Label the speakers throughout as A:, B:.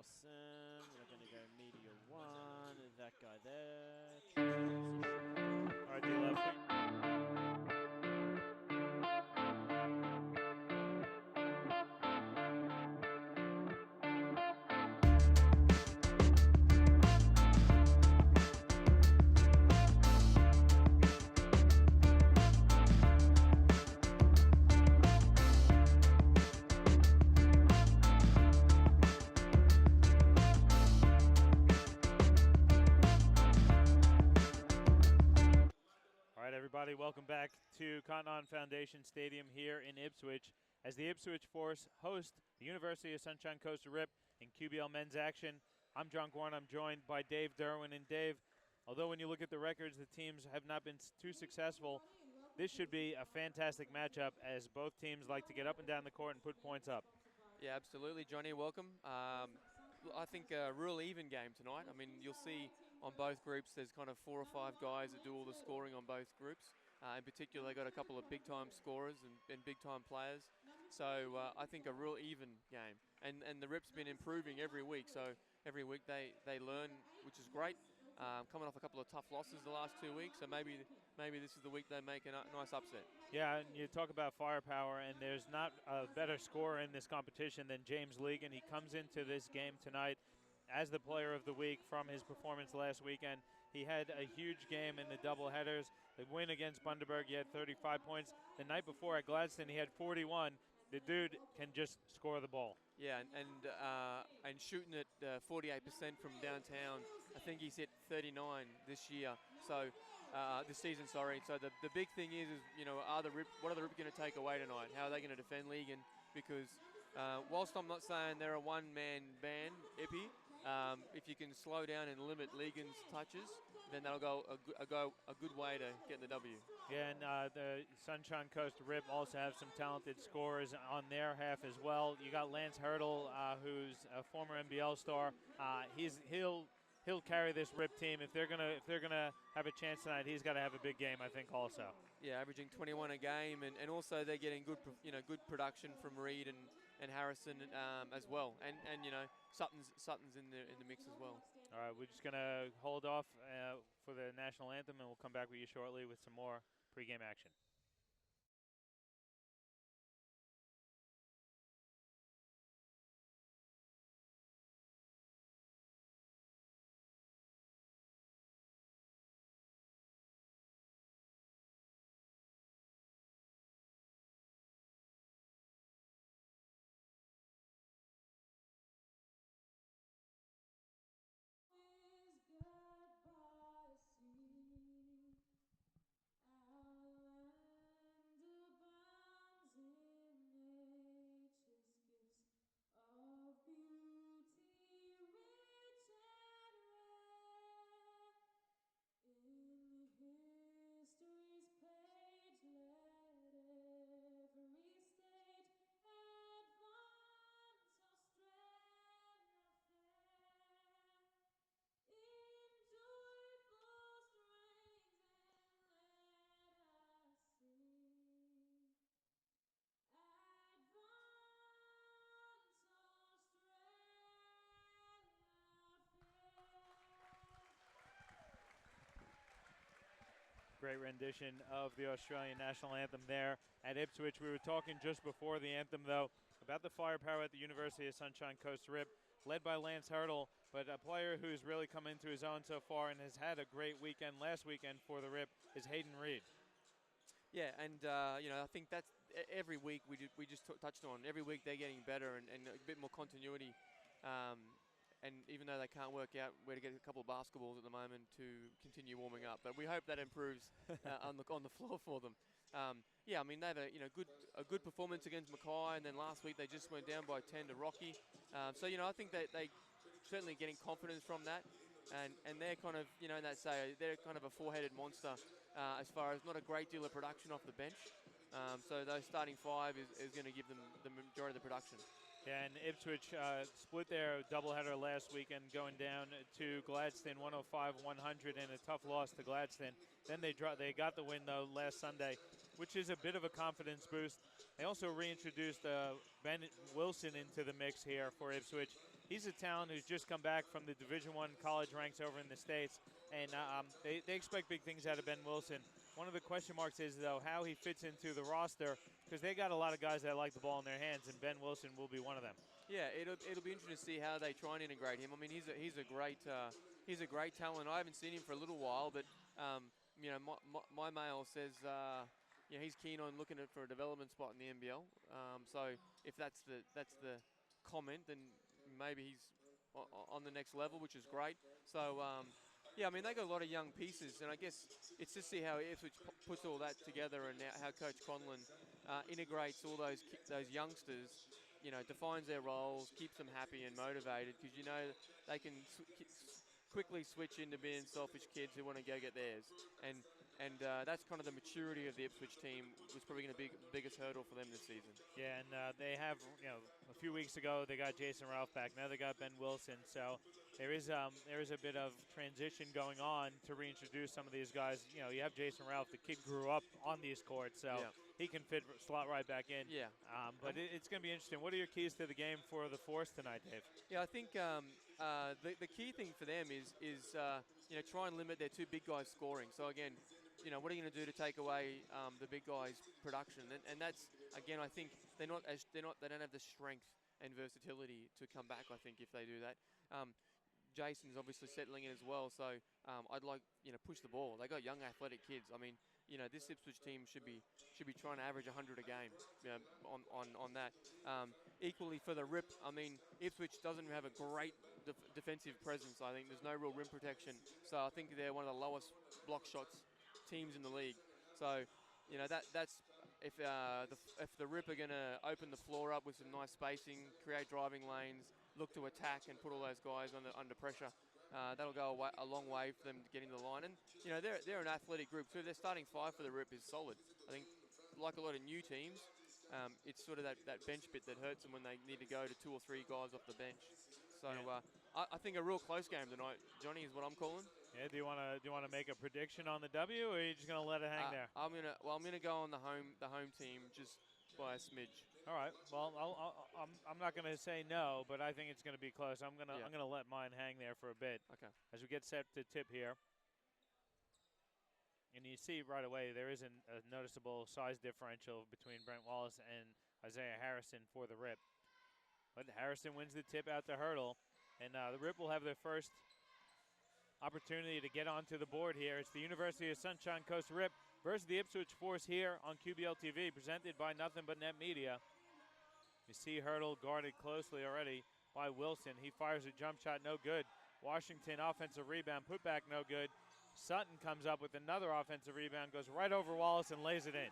A: Nelson. We're going to go media 1. That guy there. All right, D-Love. Everybody, welcome back to Cotton On Foundation Stadium here in Ipswich as the Ipswich Force host the University of Sunshine Coast RIP in QBL men's action. I'm John Gorn. I'm joined by Dave Derwin. And Dave, although when you look at the records, the teams have not been too successful, this should be a fantastic matchup as both teams like to get up and down the court and put points up.
B: Yeah, absolutely, Johnny. Welcome. I think a real even game tonight. I mean, you'll see on both groups there's kind of 4 or 5 guys that do all the scoring on both groups. In particular, they got a couple of big-time scorers and big-time players. So I think a real even game. And the RIP's been improving every week. So every week they learn, which is great. Coming off a couple of tough losses the last 2 weeks, so maybe this is the week they make a nice upset.
A: Yeah, and you talk about firepower, and there's not a better scorer in this competition than James Legan. He comes into this game tonight as the player of the week from his performance last weekend. He had a huge game in the doubleheaders. The win against Bundaberg, he had 35 points. The night before at Gladstone, he had 41. The dude can just score the ball.
B: Yeah, and shooting at 48% from downtown. I think he's hit 39 this year. So this season, sorry. So the big thing is you know, what are the RIP going to take away tonight? How are they going to defend Legan? Because whilst I'm not saying they're a one-man band, Ippy, if you can slow down and limit Legan's touches, then that'll go a good way to getting the W.
A: Yeah, and the Sunshine Coast RIP also have some talented scorers on their half as well. You got Lance Hurdle, who's a former NBL star. He'll carry this RIP team. If they're gonna have a chance tonight, he's got to have a big game, I think, also.
B: Yeah, averaging 21 a game, and also they're getting good production from Reed and Harrison as well, and you know, Sutton's in the mix as well.
A: All right, we're just gonna hold off for the national anthem, and we'll come back with you shortly with some more pregame action. Great rendition of the Australian national anthem there at Ipswich. We were talking just before the anthem, though, about the firepower at the University of Sunshine Coast RIP, led by Lance Hurdle, but a player who's really come into his own so far and has had a great weekend last weekend for the RIP is Hayden Reed.
B: Yeah, and you know, I think that's every week we just touched on. Every week they're getting better and a bit more continuity. And even though they can't work out where to get a couple of basketballs at the moment to continue warming up, but we hope that improves on the floor for them. Yeah, I mean they had a good performance against Mackay, and then last week they just went down by 10 to Rocky. So you know, I think that they certainly getting confidence from that, and they're kind of, you know, they're kind of a four-headed monster as far as not a great deal of production off the bench. So those starting 5 is going to give them the majority of the production.
A: Yeah, and Ipswich split their doubleheader last weekend, going down to Gladstone 105-100 in a tough loss to Gladstone. Then they got the win, though, last Sunday, which is a bit of a confidence boost. They also reintroduced Ben Wilson into the mix here for Ipswich. he's a talent who's just come back from the Division I college ranks over in the States, and they expect big things out of Ben Wilson. One of the question marks is, though, how he fits into the roster, because they got a lot of guys that like the ball in their hands, and Ben Wilson will be one of them.
B: Yeah, it'll be interesting to see how they try and integrate him. I mean, he's a great talent. I haven't seen him for a little while, but you know, my mail says you know, he's keen on looking for a development spot in the NBL. So if that's the comment, then maybe he's on the next level, which is great. So yeah, I mean, they got a lot of young pieces, and I guess it's to see how Ipswich puts all that together, and how Coach Conlon integrates all those youngsters. You know, defines their roles, keeps them happy and motivated, because you know they can quickly switch into being selfish kids who want to go get theirs. And that's kind of the maturity of the Ipswich team, was probably going to be the biggest hurdle for them this season.
A: Yeah, and they have, you know, a few weeks ago they got Jason Ralph back. Now they got Ben Wilson. So there is a bit of transition going on to reintroduce some of these guys. You know, you have Jason Ralph. The kid grew up on these courts, so he can slot right back in.
B: Yeah.
A: But it's going to be interesting. What are your keys to the game for the Force tonight, Dave?
B: Yeah, I think the key thing for them is you know, try and limit their two big guys scoring. So again, you know, what are you going to do to take away the big guys' production? And that's, again, I think they don't have the strength and versatility to come back. I think if they do that. Jason's obviously settling in as well, so I'd like, you know, push the ball. They got young athletic kids. I mean, you know, this Ipswich team should be trying to average 100 a game, you know, on that. Equally for the Rip, I mean, Ipswich doesn't have a great defensive presence. I think there's no real rim protection, so I think they're one of the lowest block shots teams in the league. So, you know, that's if the Rip are going to open the floor up with some nice spacing, create driving lanes, look to attack and put all those guys under pressure, that'll go a long way for them to get into the line. And, you know, they're an athletic group too. Their starting five for the Rip is solid. I think, like a lot of new teams, it's sort of that bench bit that hurts them when they need to go to 2 or 3 guys off the bench. So I think a real close game tonight, Johnny, is what I'm calling.
A: Yeah. Do you want to make a prediction on the W, or are you just going to let it hang there?
B: I'm gonna go on the home team just by a smidge.
A: All right. Well, I'm not going to say no, but I think it's going to be close. I'm gonna let mine hang there for a bit.
B: Okay.
A: As we get set to tip here, and you see right away there is a noticeable size differential between Brent Wallace and Isaiah Harrison for the Rip. But Harrison wins the tip out to Hurdle, and the Rip will have their first opportunity to get onto the board here. It's the University of Sunshine Coast Rip versus the Ipswich Force here on QBL TV, presented by Nothing But Net Media. You see Hurdle guarded closely already by Wilson. He fires a jump shot, no good. Washington offensive rebound, put back, no good. Sutton comes up with another offensive rebound, goes right over Wallace and lays it in.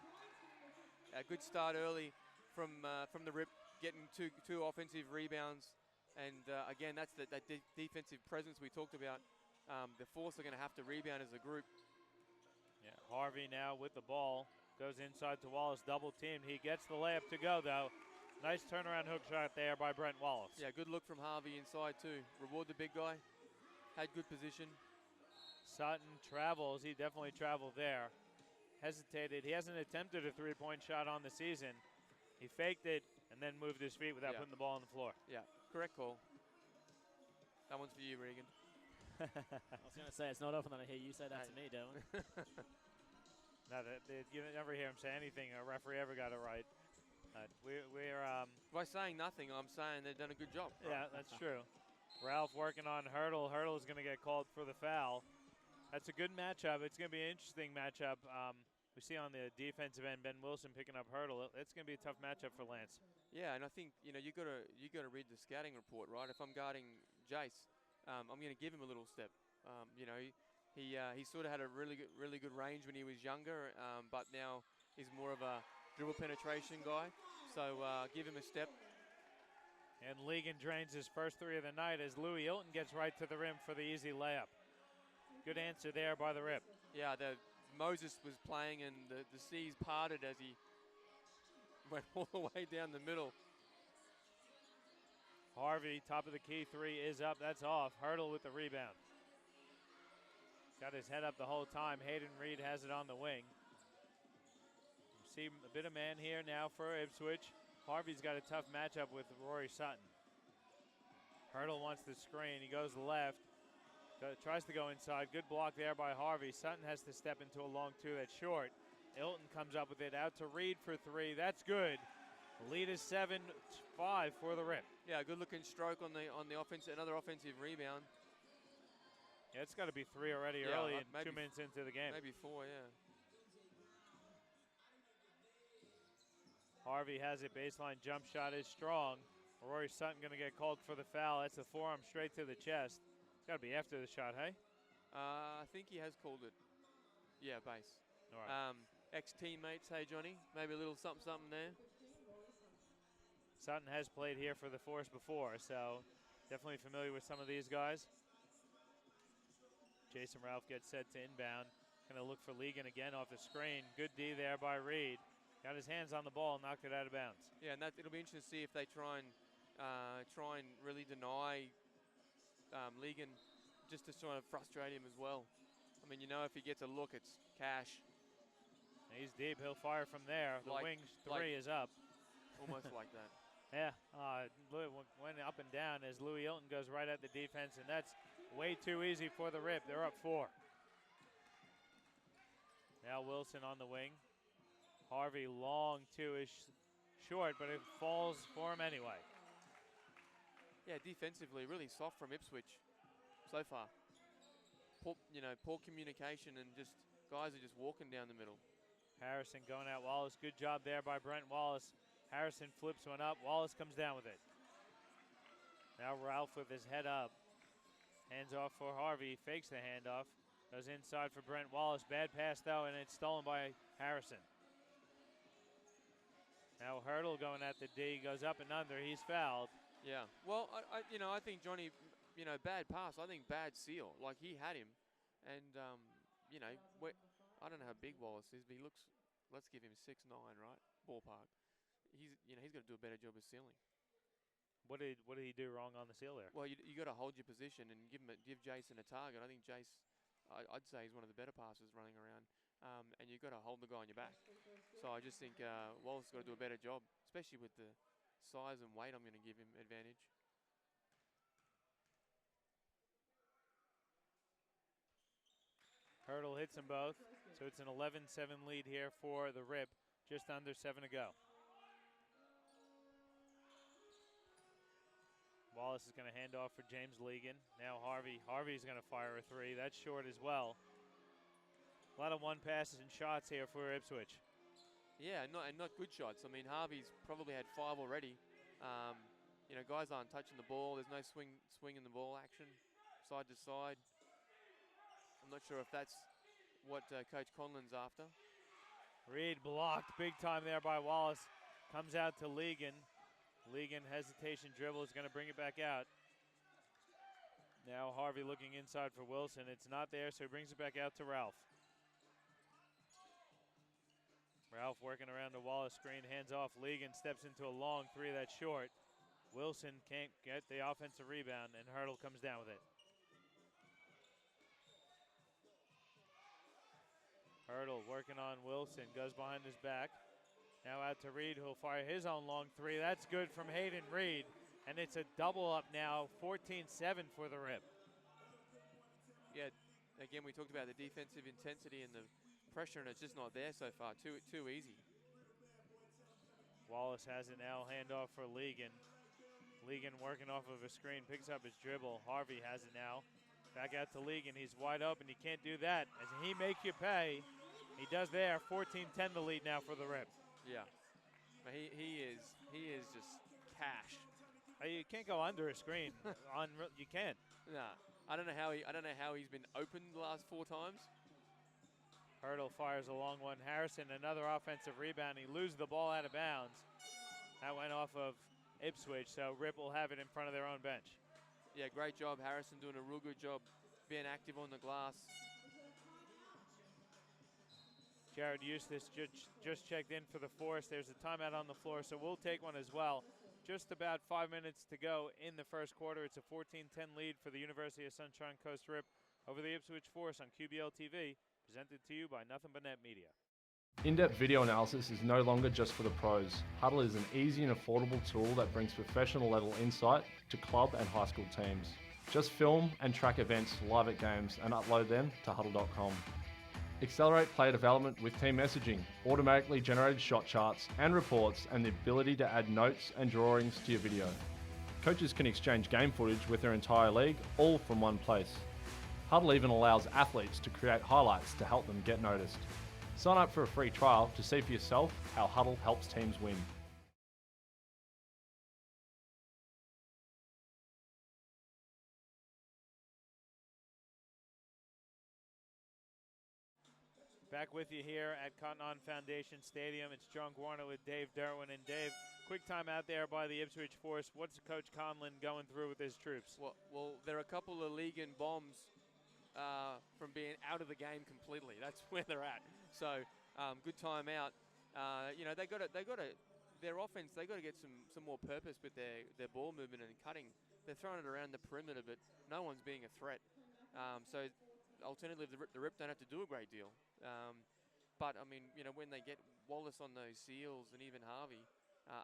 B: A good start early from the Rip, getting two offensive rebounds. And again, that's that defensive presence we talked about. The Force are going to have to rebound as a group.
A: Yeah, Harvey now with the ball. Goes inside to Wallace, double teamed. He gets the layup to go, though. Nice turnaround hook shot there by Brent Wallace.
B: Yeah, good look from Harvey inside, too. Reward the big guy. Had good position.
A: Sutton travels. He definitely traveled there. Hesitated. He hasn't attempted a three-point shot on the season. He faked it and then moved his feet without putting the ball on the floor.
B: Yeah, correct call. That one's for you, Regan.
C: I was going to say, it's not often that I hear you say that to me, Dylan.
A: No, you never hear him say anything a referee ever got it right.
B: By saying nothing, I'm saying they've done a good job.
A: Yeah, that's true. Ralph working on Hurdle. Hurdle is going to get called for the foul. That's a good matchup. It's going to be an interesting matchup. We see on the defensive end Ben Wilson picking up Hurdle. It's going to be a tough matchup for Lance.
B: Yeah, and I think, you know, you got to read the scouting report, right? If I'm guarding Jace, I'm going to give him a little step. You know, he sort of had a really good range when he was younger, but now he's more of a dribble penetration guy. So give him a step.
A: And Ligon drains his first three of the night as Louis Ilton gets right to the rim for the easy layup. Good answer there by the Rip.
B: Yeah, Moses was playing and the seas parted as he went all the way down the middle.
A: Harvey, top of the key three is up. That's off. Hurdle with the rebound. Got his head up the whole time. Hayden Reed has it on the wing. See a bit of man here now for Ipswich. Harvey's got a tough matchup with Rory Sutton. Hurdle wants the screen. He goes left. Tries to go inside. Good block there by Harvey. Sutton has to step into a long two that's short. Ilton comes up with it. Out to Reed for three. That's good. The lead is 7-5 for the Rip.
B: Yeah, good looking stroke on the offense. Another offensive rebound.
A: Yeah, it's got to be three already early and 2 minutes into the game.
B: Maybe four, yeah.
A: Harvey has it. Baseline jump shot is strong. Rory Sutton going to get called for the foul. That's a forearm straight to the chest. It's got to be after the shot, hey?
B: I think he has called it. Yeah, base.
A: All right.
B: Ex-teammates, hey, Johnny? Maybe a little something there.
A: Sutton has played here for the Force before, so definitely familiar with some of these guys. Jason Ralph gets set to inbound. Going to look for Legan again off the screen. Good D there by Reed. Got his hands on the ball, knocked it out of bounds.
B: Yeah, and it'll be interesting to see if they try and really deny Legan, just to sort of frustrate him as well. I mean, you know, if he gets a look, it's cash.
A: He's deep. He'll fire from there. The wing three is up.
B: Almost like that.
A: Yeah, went up and down as Louis Ilton goes right at the defense, and that's way too easy for the Rip. They're up 4. Now Wilson on the wing. Harvey long two-ish short, but it falls for him anyway.
B: Yeah, defensively, really soft from Ipswich so far. Poor communication and just guys are just walking down the middle.
A: Harrison going at Wallace. Good job there by Brent Wallace. Harrison flips one up. Wallace comes down with it. Now Ralph with his head up. Hands off for Harvey. Fakes the handoff. Goes inside for Brent Wallace. Bad pass, though, and it's stolen by Harrison. Now Hurdle going at the D. Goes up and under. He's fouled.
B: Yeah. Well, I think Johnny, bad pass. I think bad seal. Like, he had him. And, I don't know how big Wallace is, but he looks, let's give him 6'9", right? Ballpark. He's got to do a better job of sealing.
A: What did he do wrong on the seal there?
B: Well, you got to hold your position and give Jason a target. I think Jace, I'd say he's one of the better passers running around. And you've got to hold the guy on your back. So I just think Wallace has got to do a better job, especially with the size and weight I'm going to give him advantage.
A: Hurdle hits them both. So it's an 11-7 lead here for the Rip. Just under 7 to go. Wallace is going to hand off for James Legan. Now Harvey. Harvey's going to fire a three. That's short as well. A lot of one passes and shots here for Ipswich.
B: Yeah, not good shots. I mean, Harvey's probably had 5 already. Guys aren't touching the ball. There's no swing in the ball action, side to side. I'm not sure if that's what Coach Conlon's after.
A: Reed blocked big time there by Wallace. Comes out to Legan. Legan hesitation dribble is going to bring it back out. Now Harvey looking inside for Wilson. It's not there, so he brings it back out to Ralph. Ralph working around the Wallace screen, hands off. Legan steps into a long three that's short. Wilson can't get the offensive rebound, and Hurdle comes down with it. Hurdle working on Wilson, goes behind his back. Now out to Reed, who'll fire his own long three. That's good from Hayden Reed, and it's a double up now, 14-7 for the Rip.
B: Yeah, again, we talked about the defensive intensity and the pressure, and it's just not there so far. Too easy.
A: Wallace has it now, handoff for Legan. Legan working off of a screen, picks up his dribble. Harvey has it now. Back out to Legan, he's wide open, he can't do that. As he make you pay, he does there, 14-10 the lead now for the Rip.
B: Yeah, he is just cash.
A: You can't go under a screen. You can't.
B: Nah, I don't know how he's been open the last 4 times.
A: Hurdle fires a long one. Harrison, another offensive rebound. He loses the ball out of bounds. That went off of Ipswich, so Rip will have it in front of their own bench.
B: Yeah, great job. Harrison doing a real good job being active on the glass.
A: Jared Eustace just checked in for the Force. There's a timeout on the floor, so we'll take one as well. Just about 5 minutes to go in the first quarter. It's a 14-10 lead for the University of Sunshine Coast Rip over the Ipswich Force on QBL TV, presented to you by Nothing But Net Media.
D: In-depth video analysis is no longer just for the pros. Huddle is an easy and affordable tool that brings professional level insight to club and high school teams. Just film and track events live at games and upload them to huddle.com. Accelerate player development with team messaging, automatically generated shot charts and reports, and the ability to add notes and drawings to your video. Coaches can exchange game footage with their entire league, all from one place. Huddle even allows athletes to create highlights to help them get noticed. Sign up for a free trial to see for yourself how Huddle helps teams win.
A: Back with you here at Cotton On Foundation Stadium. It's John Guarna with Dave Derwin. And Dave, quick time out there by the Ipswich Force. What's Coach Conlon going through with his troops?
B: Well, there are a couple of league and bombs from being out of the game completely. That's where they're at. So good time out. They got to their offense. They got to get some more purpose with their ball movement and cutting. They're throwing it around the perimeter, but no one's being a threat. So alternatively, the Rip don't have to do a great deal. But I mean, when they get Wallace on those seals and even Harvey,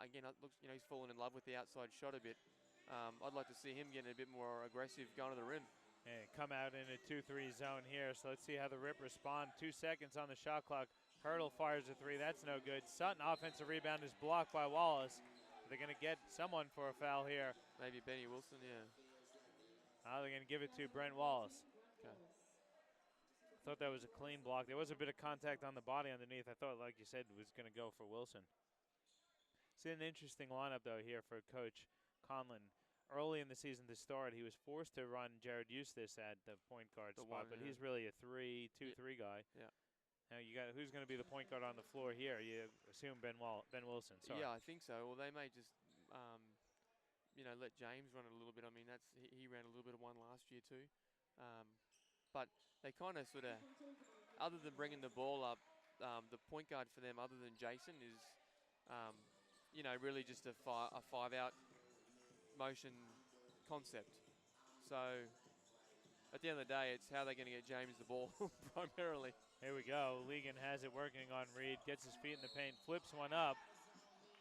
B: again, it looks, he's fallen in love with the outside shot a bit. I'd like to see him getting a bit more aggressive going to the rim.
A: And come out in a 2-3 zone here. So let's see how the Rip respond. 2 seconds on the shot clock. Hurdle fires a 3. That's no good. Sutton offensive rebound is blocked by Wallace. They're going to get someone for a foul here.
B: Maybe Benny Wilson, yeah.
A: They're going to give it to Brent Wallace.
B: Okay.
A: Thought that was a clean block. There was a bit of contact on the body underneath. I thought, like you said, it was going to go for Wilson. It's an interesting lineup, though, here for Coach Conlon. Early in the season to start, he was forced to run Jared Eustace at the point guard spot, but he's really a 2-3 guy.
B: Yeah.
A: Now you got who's going to be the point guard on the floor here? You assume Ben Wilson. Sorry.
B: Yeah, I think so. Well, they may just, let James run it a little bit. I mean, he ran a little bit of one last year too. But they kind of sort of, other than bringing the ball up, the point guard for them, other than Jason, is, really just a 5-out motion concept. So at the end of the day, it's how they're going to get James the ball primarily.
A: Here we go. Legan has it working on Reed. Gets his feet in the paint, flips one up.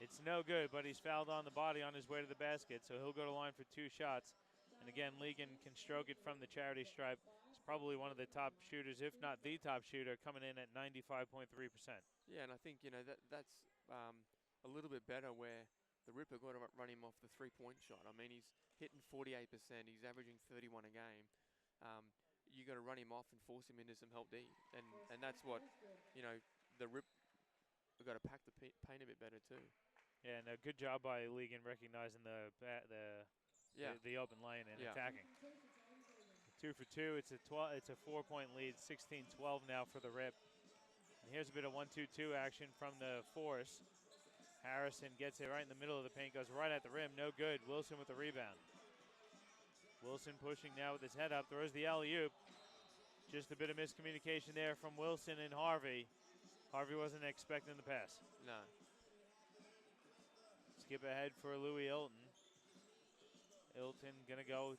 A: It's no good, but he's fouled on the body on his way to the basket, so he'll go to line for 2 shots. And again, Legan can stroke it from the charity stripe. He's probably one of the top shooters, if not the top shooter, coming in at 95.3%.
B: Yeah, and I think, that's a little bit better where the Ripper got to run him off the 3-point shot. I mean, he's hitting 48%. He's averaging 31 a game. You got to run him off and force him into some help D, and that's what the Rip have got to pack the paint a bit better too.
A: Yeah, and a good job by Legan recognizing the open lane and attacking. 2 for 2. It's a 4-point lead. 16-12 now for the Rip. And here's a bit of 1-2-2 action from the Force. Harrison gets it right in the middle of the paint, goes right at the rim, no good. Wilson with the rebound. Wilson pushing now with his head up, throws the alley-oop. Just a bit of miscommunication there from Wilson and Harvey. Harvey wasn't expecting the pass.
B: No.
A: Skip ahead for Louis Ilton. Ilton gonna go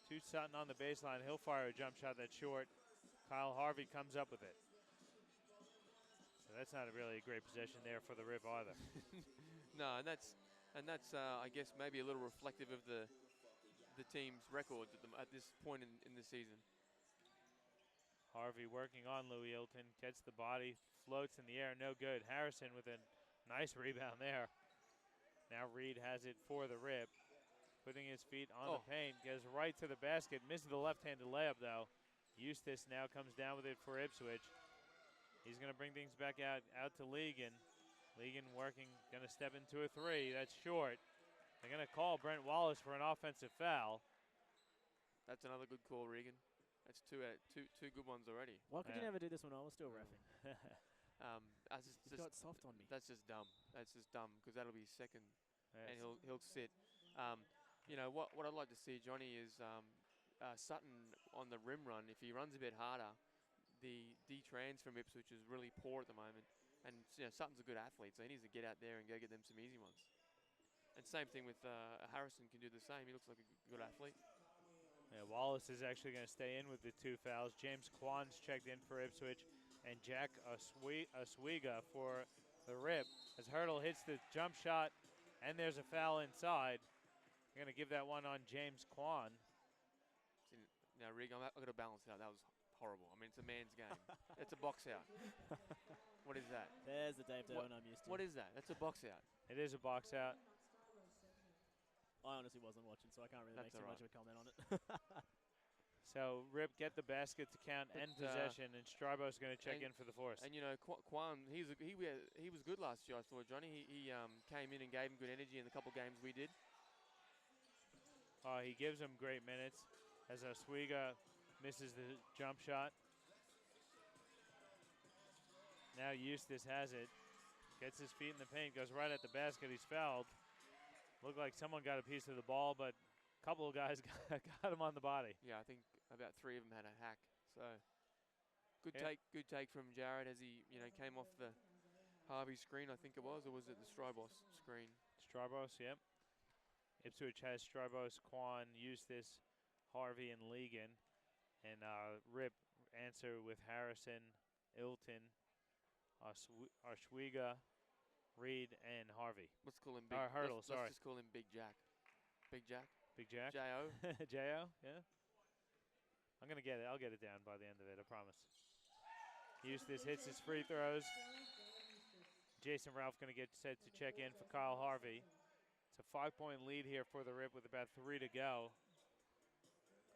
A: to Sutton on the baseline. He'll fire a jump shot that's short. Kyle Harvey comes up with it. So that's not really a great possession there for the Rip either.
B: No, and that's I guess maybe a little reflective of the team's record at this point in the season.
A: Harvey working on Louis Ilton, gets the body, floats in the air, no good. Harrison with a nice rebound there. Now Reed has it for the Rip, putting his feet on the paint, goes right to the basket, misses the left-handed layup though. Eustace now comes down with it for Ipswich. He's going to bring things back out to Legan. Legan working, going to step into a 3. That's short. They're going to call Brent Wallace for an offensive foul.
B: That's another good call, Regan. That's two good ones already.
C: Why could you never do this when I was still reffing?
B: He's
C: got soft on me.
B: That's just dumb. That's just dumb because that'll be second, and he'll sit. What I'd like to see, Johnny, is Sutton on the rim run. If he runs a bit harder, the D-trans from Ipswich is really poor at the moment. And Sutton's a good athlete, so he needs to get out there and go get them some easy ones. And same thing with Harrison can do the same. He looks like a good athlete.
A: Yeah, Wallace is actually going to stay in with the 2 fouls. James Kwan's checked in for Ipswich. and Jack Oswega for the Rip as Hurdle hits the jump shot, and there's a foul inside. They're going to give that one on James Kwan.
B: Now, Rig, I've got to balance it out. That was horrible. I mean, it's a man's game. It's a box out. What is that?
C: There's the Dave Derwin I'm used to.
B: What is that? That's a box out.
A: It is a box out.
C: I honestly wasn't watching, so I can't really
B: That's
C: make too
B: all
C: much of a comment on it.
A: So Rip get the basket to count and possession, and Strabo's going to check in for the Force.
B: And, you know, Kwan, he was good last year, I saw, Johnny. He came in and gave him good energy in the couple games we did.
A: He gives him great minutes as Oswega misses the jump shot. Now Eustace has it. Gets his feet in the paint, goes right at the basket. He's fouled. Looked like someone got a piece of the ball, but a couple of guys got him on the body.
B: Yeah, I think about 3 of them had a hack. So good take from Jared as he, you know, came off the Harvey screen, I think it was, or was it the Strybos screen?
A: Strybos, yep. Ipswich has Strybos, Kwan, Eustace, Harvey, and Legan. And Rip answer with Harrison, Ilton, Oswega, Reed, and Harvey.
B: Let's call him Big
A: Hurdle,
B: let's
A: sorry.
B: just call him Big Jack. Big Jack?
A: Big Jack?
B: J.O.?
A: J.O., yeah. I'm going to get it. I'll get it down by the end of it, I promise. Eustace hits his free throws. Jason Ralph going to get set to check in for Kyle Harvey. It's a 5-point lead here for the Rip with about 3 to go.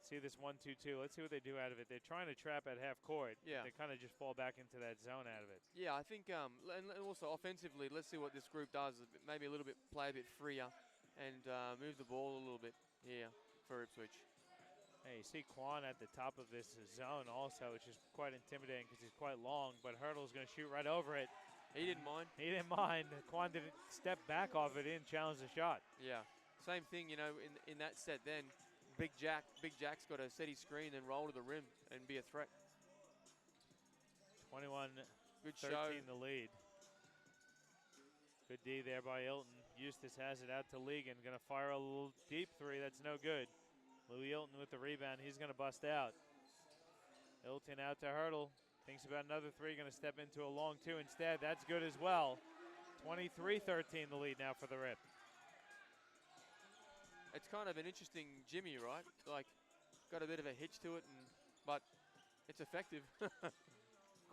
A: See this 1-2-2. Let's see what they do out of it. They're trying to trap at half court.
B: Yeah.
A: They kind of just fall back into that zone out of it.
B: Yeah, I think, and also offensively, let's see what this group does. Maybe a little bit, play a bit freer and move the ball a little bit here for Ipswich.
A: Hey, you see Kwan at the top of this zone also, which is quite intimidating because he's quite long, but Hurdle's going to shoot right over it.
B: He didn't mind.
A: He didn't mind. Kwan didn't step back off it, he didn't challenge the shot.
B: Yeah, same thing, you know, in that set then. Big Jack's got to set his screen and roll to the rim and be a threat.
A: 21-13
B: Good show.
A: the lead. Good D there by Ilton. Eustace has it out to Legan. Going to fire a little deep 3. That's no good. Louis Ilton with the rebound. He's going to bust out. Ilton out to Hurdle. Thinks about another 3. Going to step into a long 2 instead. That's good as well. 23-13 the lead now for the Rip.
B: It's kind of an interesting Jimmy, right? Like, got a bit of a hitch to it, but it's effective.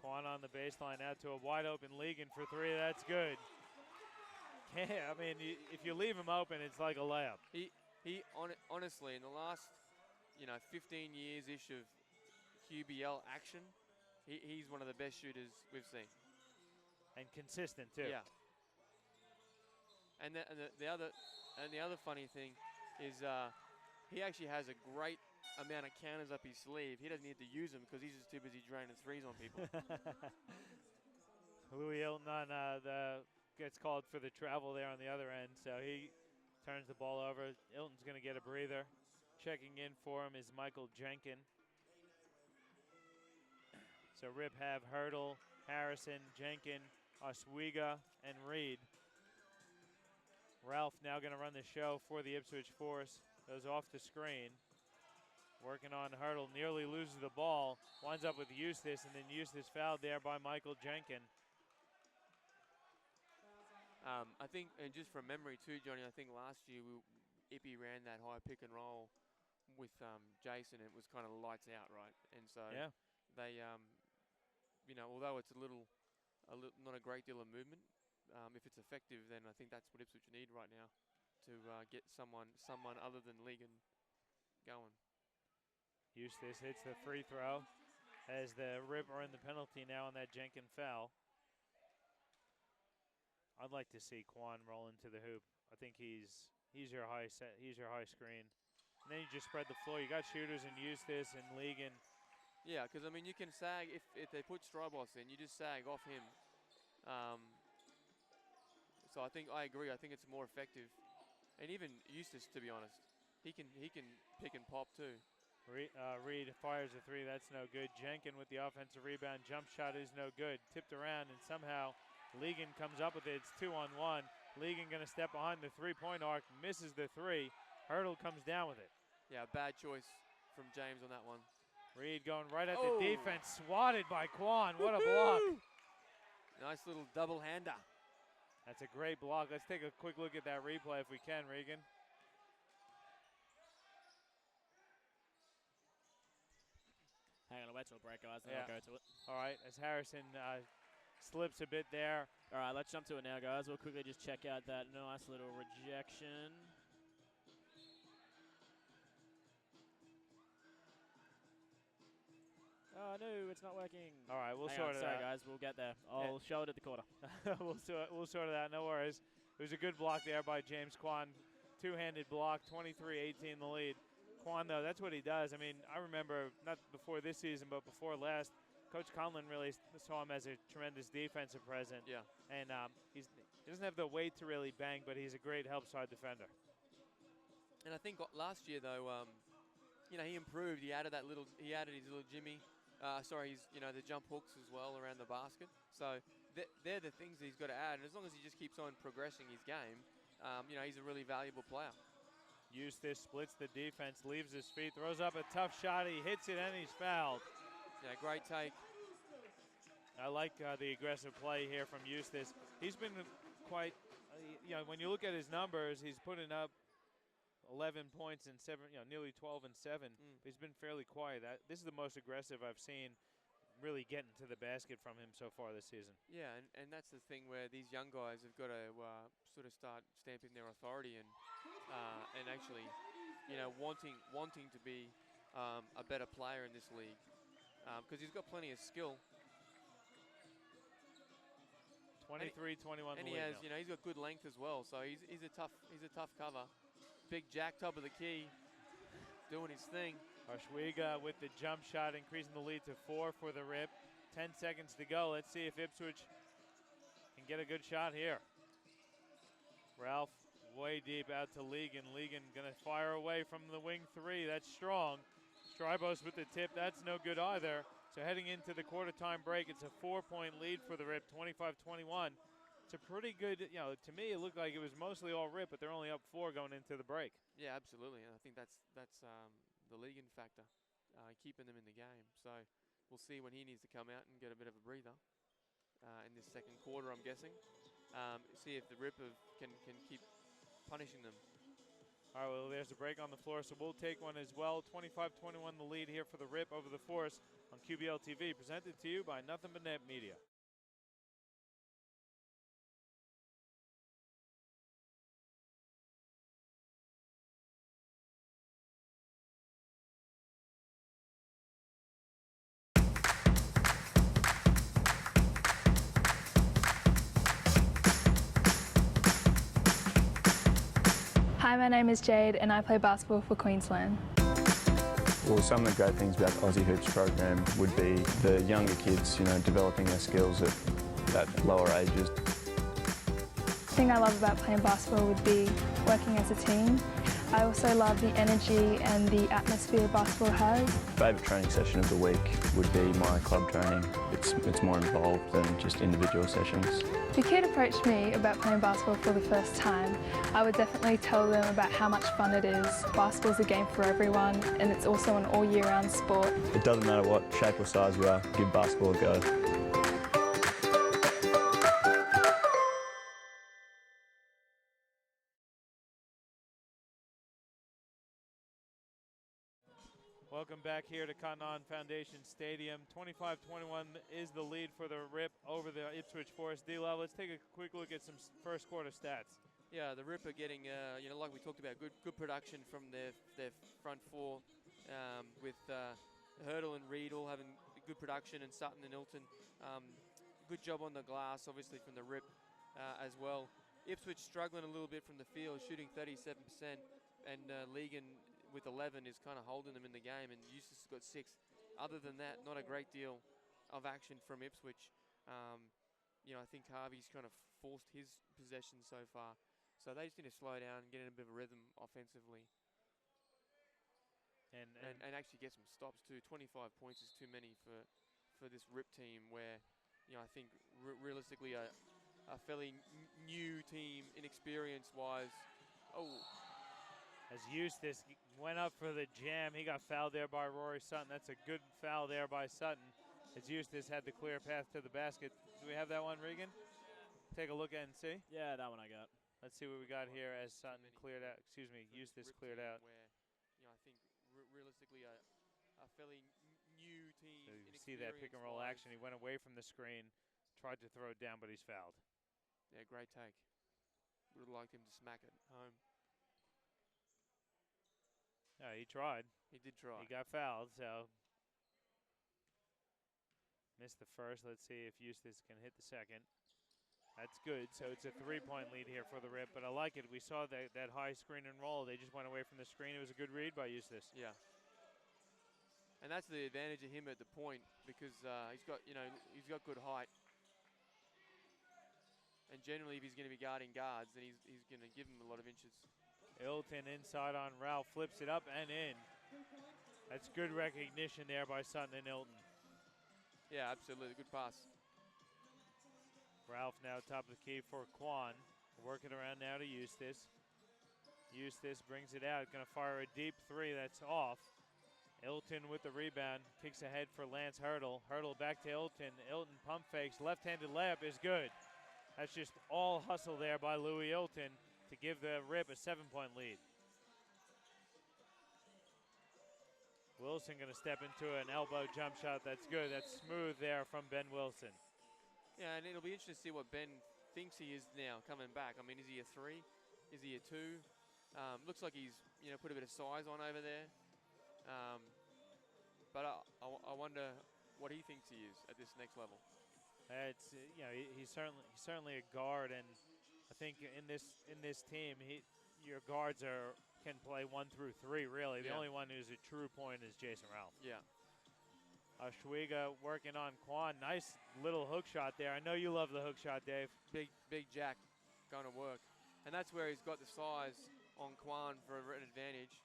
A: Kwan on the baseline out to a wide open Legan for 3. That's good. I mean, if you leave him open, it's like a layup.
B: Honestly, in the last, 15 years-ish of QBL action, he's one of the best shooters we've seen.
A: And consistent too.
B: Yeah. And the other funny thing is he actually has a great amount of counters up his sleeve. He doesn't need to use them because he's just too busy draining 3s on people.
A: Louis Ilton on gets called for the travel there on the other end, so he turns the ball over. Ilton's going to get a breather. Checking in for him is Michael Jenkin. So Rip have Hurdle, Harrison, Jenkin, Oswega, and Reed. Ralph now going to run the show for the Ipswich Force. Goes off the screen. Working on Hurdle, nearly loses the ball. Winds up with Eustace, and then Eustace fouled there by Michael Jenkin.
B: I think, and just from memory too, Johnny, I think last year Ippy ran that high pick and roll with Jason, and it was kind of lights out, right? And so they, although it's a little, not a great deal of movement, if it's effective, then I think that's what Ipswich need right now to get someone other than Legan going.
A: Eustace hits the free throw as the Rip are in the penalty now on that Jenkin foul. I'd like to see Kwan roll into the hoop. I think he's your high screen. And then you just spread the floor. You got shooters in Eustace and Legan.
B: Yeah, because I mean you can sag if they put Strybos in, you just sag off him. So I agree. I think it's more effective. And even Eustace, to be honest, he can pick and pop too.
A: Reed fires a 3. That's no good. Jenkin with the offensive rebound. Jump shot is no good. Tipped around, and somehow Legan comes up with it. It's 2-on-1. Legan going to step behind the 3-point arc. Misses the 3. Hurdle comes down with it.
B: Yeah, bad choice from James on that one.
A: Reed going right at
B: Oh.
A: the defense, swatted by Quan. What a block.
B: Nice little double-hander.
A: That's a great block. Let's take a quick look at that replay if we can, Regan.
C: Hang on, I'll wait till a break, guys, then
A: Yeah.
C: I'll go to it.
A: All right, as Harrison slips a bit there.
C: All right, let's jump to it now, guys. We'll quickly just check out that nice little rejection. Oh, no, it's not working.
A: All right, we'll
C: Hang
A: sort
C: on,
A: it
C: sorry,
A: out.
C: guys, we'll get there. I'll show it at the quarter.
A: we'll sort it out, no worries. It was a good block there by James Quan. Two-handed block, 23-18 the lead. Quan, though, that's what he does. I mean, I remember, not before this season, but before last, Coach Conlon really saw him as a tremendous defensive presence.
B: Yeah.
A: And he doesn't have the weight to really bang, but he's a great help side defender.
B: And I think last year, though, you know, he improved. He added his little Jimmy. The jump hooks as well around the basket. So they're the things he's got to add. And as long as he just keeps on progressing his game, you know, he's a really valuable player.
A: Eustace splits the defense, leaves his feet, throws up a tough shot. He hits it and he's fouled.
B: Yeah, great take.
A: I like the aggressive play here from Eustace. He's been quite, you know, when you look at his numbers, he's putting up 11 points and nearly 12 and 7. But he's been fairly quiet. This is the most aggressive I've seen really getting to the basket from him so far this season.
B: Yeah, and that's the thing where these young guys have got to sort of start stamping their authority and actually, you know, wanting to be a better player in this league because he's got plenty of skill.
A: 23-21.
B: And he has, you know, he's got good length as well. So he's a tough cover. Big Jack, top of the key, doing his thing.
A: Arshwiga with the jump shot, increasing the lead to 4 for the Rip. 10 seconds to go. Let's see if Ipswich can get a good shot here. Ralph way deep out to Legan. Legan going to fire away from the wing 3. That's strong. Strybos with the tip. That's no good either. So heading into the quarter time break, it's a 4-point lead for the Rip, 25-21. It's a pretty good, you know, to me it looked like it was mostly all Rip, but they're only up 4 going into the break.
B: Yeah, absolutely. And I think that's the Legan factor, keeping them in the game. So we'll see when he needs to come out and get a bit of a breather in this second quarter, I'm guessing. See if the Rip can keep punishing them.
A: All right, well, there's a break on the floor, so we'll take one as well. 25-21 the lead here for the Rip over the Force on QBL TV, presented to you by Nothing But Net Media.
E: Hi, my name is Jade and I play basketball for Queensland.
F: Well, some of the great things about the Aussie Hoops program would be the younger kids, you know, developing their skills at lower ages.
E: The thing I love about playing basketball would be working as a team. I also love the energy and the atmosphere basketball has.
F: Favourite training session of the week would be my club training. It's more involved than just individual sessions.
E: If a kid approached me about playing basketball for the first time, I would definitely tell them about how much fun it is. Basketball is a game for everyone and it's also an all year round sport.
F: It doesn't matter what shape or size you are, give basketball a go.
A: Welcome back here to Cotton On Foundation Stadium. 25-21 is the lead for the Rip over the Ipswich Force. D-Love, let's take a quick look at some first quarter stats.
B: Yeah, the Rip are getting, you know, like we talked about, good production from their front four with Hurdle and Reed all having good production, and Sutton and Ilton. Good job on the glass, obviously, from the Rip as well. Ipswich struggling a little bit from the field, shooting 37%, and Legan with 11 is kind of holding them in the game, and Eustace has got 6. Other than that, not a great deal of action from Ipswich. You know, I think Harvey's kind of forced his possession so far. So they just need to slow down and get in a bit of a rhythm offensively. And actually get some stops too. 25 points is too many for this Rip team where, you know, I think realistically a fairly new team, inexperience-wise. Oh,
A: As Eustace went up for the jam, he got fouled there by Rory Sutton. That's a good foul there by Sutton, as Eustace had the clear path to the basket. Do we have that one, Regan? Take a look at it and see.
C: Yeah, that one I got.
A: Let's see what we got here as Sutton cleared out. Excuse me, Eustace cleared out.
B: Where, I think realistically a fairly new team.
A: So you see that pick and roll action. He went away from the screen, tried to throw it down, but he's fouled.
B: Yeah, great take. Would have liked him to smack it home.
A: No, he tried.
B: He did try.
A: He got fouled, so missed the first. Let's see if Eustace can hit the second. That's good. So it's a 3-point lead here for the Rip, but I like it. We saw that high screen and roll. They just went away from the screen. It was a good read by Eustace.
B: Yeah. And that's the advantage of him at the point, because he's got good height. And generally, if he's going to be guarding guards, then he's going to give him a lot of inches.
A: Ilton inside on Ralph, flips it up and in. That's good recognition there by Sutton and Ilton.
B: Yeah, absolutely. Good pass.
A: Ralph now top of the key for Quan. Working around now to Eustace. Eustace brings it out. Going to fire a deep three. That's off. Ilton with the rebound. Kicks ahead for Lance Hurdle. Hurdle back to Ilton. Ilton pump fakes. Left-handed layup is good. That's just all hustle there by Louis Ilton to give the Rip a 7-point lead. Wilson going to step into an elbow jump shot. That's good. That's smooth there from Ben Wilson.
B: Yeah, and it'll be interesting to see what Ben thinks he is now coming back. I mean, is he a 3? Is he a 2? Looks like he's put a bit of size on over there. But I wonder what he thinks he is at this next level.
A: It's he's certainly a guard, and I think in this team your guards can play 1 through 3 really. The only one who's a true point is Jason Ralph. Yeah. Schwiga working on Quan. Nice little hook shot there. I know you love the hook shot, Dave.
B: Big Jack going to work. And that's where he's got the size on Quan for an advantage.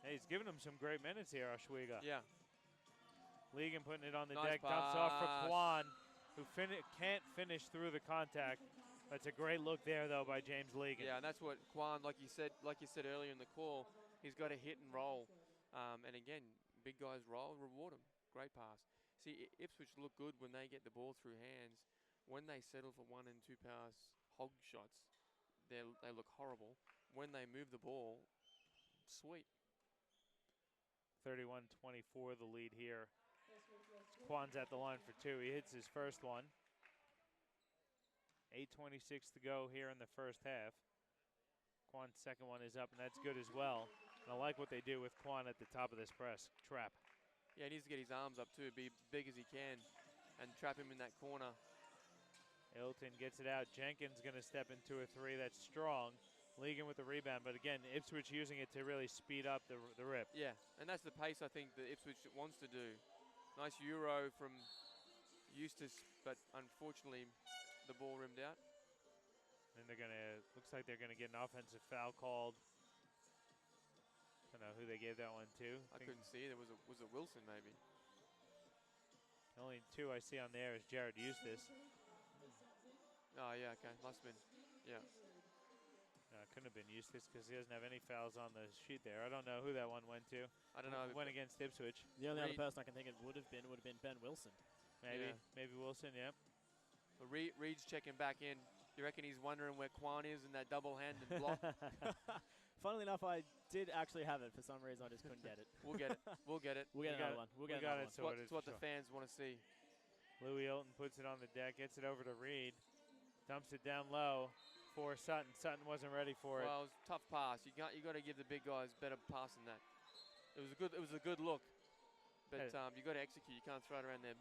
A: Hey, he's giving him some great minutes here, Schwiga.
B: Yeah.
A: Legan putting it on the
B: Nice
A: deck. Dumps off for
B: pass.
A: Quan, who can't finish through the contact. That's a great look there, though, by James Legan.
B: Yeah, and that's what Quan, like you said earlier in the call, he's got to hit and roll. And again, big guys roll, reward them. Great pass. See, Ipswich look good when they get the ball through hands. When they settle for 1 and 2 pass hog shots, they look horrible. When they move the ball, sweet.
A: 31-24 the lead here. Quan's at the line for 2. He hits his first one. 8:26 to go here in the first half. Quan's second one is up, and that's good as well. And I like what they do with Quan at the top of this press trap.
B: Yeah, he needs to get his arms up too, be big as he can, and trap him in that corner.
A: Ilton gets it out. Jenkins going to step into a 3 that's strong. Legan with the rebound, but again, Ipswich using it to really speed up the Rip.
B: Yeah, and that's the pace I think that Ipswich wants to do. Nice Euro from Eustace, but unfortunately the ball rimmed out.
A: And looks like they're gonna get an offensive foul called. I don't know who they gave that one to.
B: I couldn't see. There was a Wilson maybe.
A: The only 2 I see on there is Jared Eustace.
B: Oh yeah, okay, must have been. Yeah.
A: Couldn't have been Eustace because he doesn't have any fouls on the sheet there. I don't know who that one went to.
B: I don't know.
A: It went against Ipswich.
C: The only other person I can think it would have been Ben Wilson.
A: Maybe Wilson, yeah.
B: But Reed's checking back in. You reckon he's wondering where Quan is in that double-handed block?
C: Funnily enough, I did actually have it. For some reason, I just couldn't get it.
B: We'll get it. We'll get it.
C: We'll get another one. We'll get another one.
A: Sorted.
B: It's what the fans want to see.
A: Louis Ilton puts it on the deck, gets it over to Reed, dumps it down low for Sutton. Sutton wasn't ready for it.
B: Well, it was a tough pass. You got to give the big guys better pass than that. It was a good look, but you got to execute. You can't throw it around their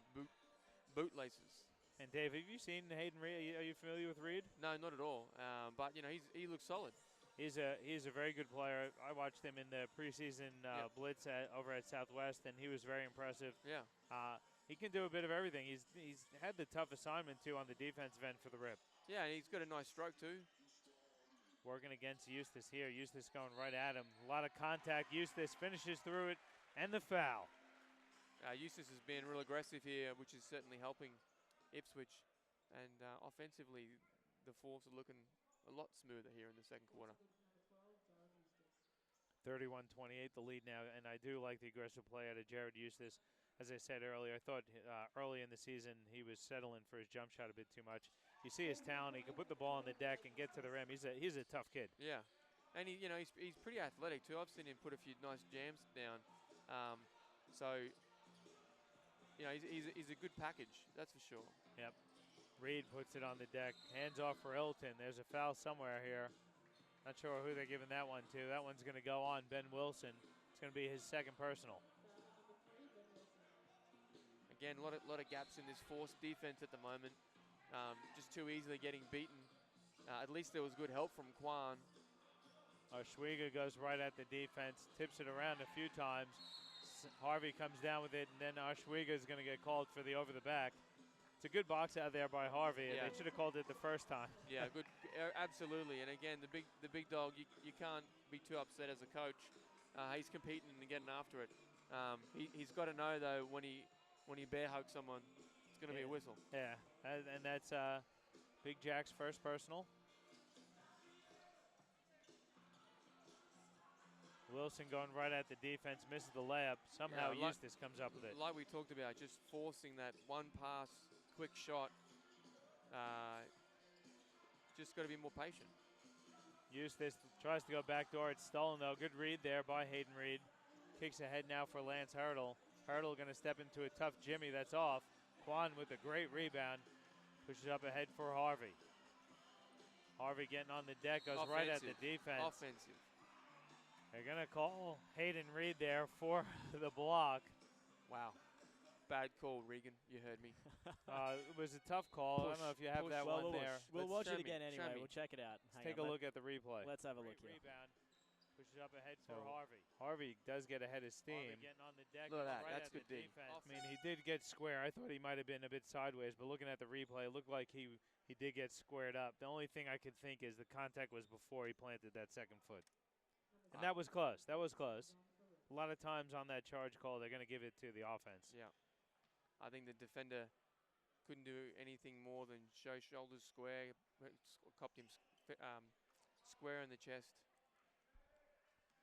B: bootlaces.
A: And Dave, have you seen Hayden Reed? Are you familiar with Reed?
B: No, not at all. But he looks solid.
A: He's a very good player. I watched him in the preseason blitz over at Southwest, and he was very impressive.
B: Yeah.
A: He can do a bit of everything. He's had the tough assignment too on the defensive end for the Rip.
B: Yeah, and he's got a nice stroke too.
A: Working against Eustace here. Eustace going right at him. A lot of contact. Eustace finishes through it, and the foul.
B: Eustace has been real aggressive here, which is certainly helping Ipswich. And offensively, the Force are looking a lot smoother here in the second quarter.
A: 31-28 the lead now, and I do like the aggressive play out of Jared Eustace. As I said earlier, I thought early in the season he was settling for his jump shot a bit too much. You see his talent. He can put the ball on the deck and get to the rim. He's a tough kid.
B: Yeah. And he's pretty athletic too. I've seen him put a few nice jams down. So he's a good package, that's for sure.
A: Yep. Reed puts it on the deck. Hands off for Ilton. There's a foul somewhere here. Not sure who they're giving that one to. That one's going to go on Ben Wilson. It's going to be his second personal.
B: Again, a lot of gaps in this Force defense at the moment. Just too easily getting beaten. At least there was good help from Quan.
A: Oshwiga goes right at the defense, tips it around a few times. Harvey comes down with it, and then Oshwiga is going to get called for the over the back. It's a good box out there by Harvey.
B: Yeah.
A: They should have called it the first time.
B: Yeah, good, absolutely. And again, the big dog, you can't be too upset as a coach. He's competing and getting after it. He's got to know though when he bear hugs someone, it's going to be a whistle.
A: Yeah, and that's Big Jack's first personal. Wilson going right at the defense, misses the layup. Somehow Eustace comes up with it.
B: Like we talked about, just forcing that one pass, quick shot. Just got to be more patient.
A: Eustace tries to go backdoor. It's stolen though. Good read there by Hayden Reed. Kicks ahead now for Lance Hurdle. Hurdle going to step into a tough Jimmy. That's off. Quan with a great rebound. Pushes up ahead for Harvey. Harvey getting on the deck, goes right at the defense.
B: Offensive.
A: They're going to call Hayden Reed there for the block.
B: Wow. Bad call, Regan. You heard me.
A: It was a tough call. I don't know if you have that one there.
C: We'll watch it again
B: show
C: anyway.
B: me.
C: We'll check it out.
A: Let's take a look at the replay.
C: Let's have a look here.
A: Rebound. Pushes up ahead for Harvey. Harvey does get ahead of steam.
B: Harvey
A: getting on the deck.
B: Look at that.
A: Right
B: That's
A: at
B: good
A: the
B: D.
A: defense. I mean, he did get square. I thought he might have been a bit sideways, but looking at the replay, it looked like he did get squared up. The only thing I could think is the contact was before he planted that second foot. And that was close. That was close. A lot of times on that charge call, they're going to give it to the offense.
B: Yeah. I think the defender couldn't do anything more than show shoulders square, copped him square in the chest.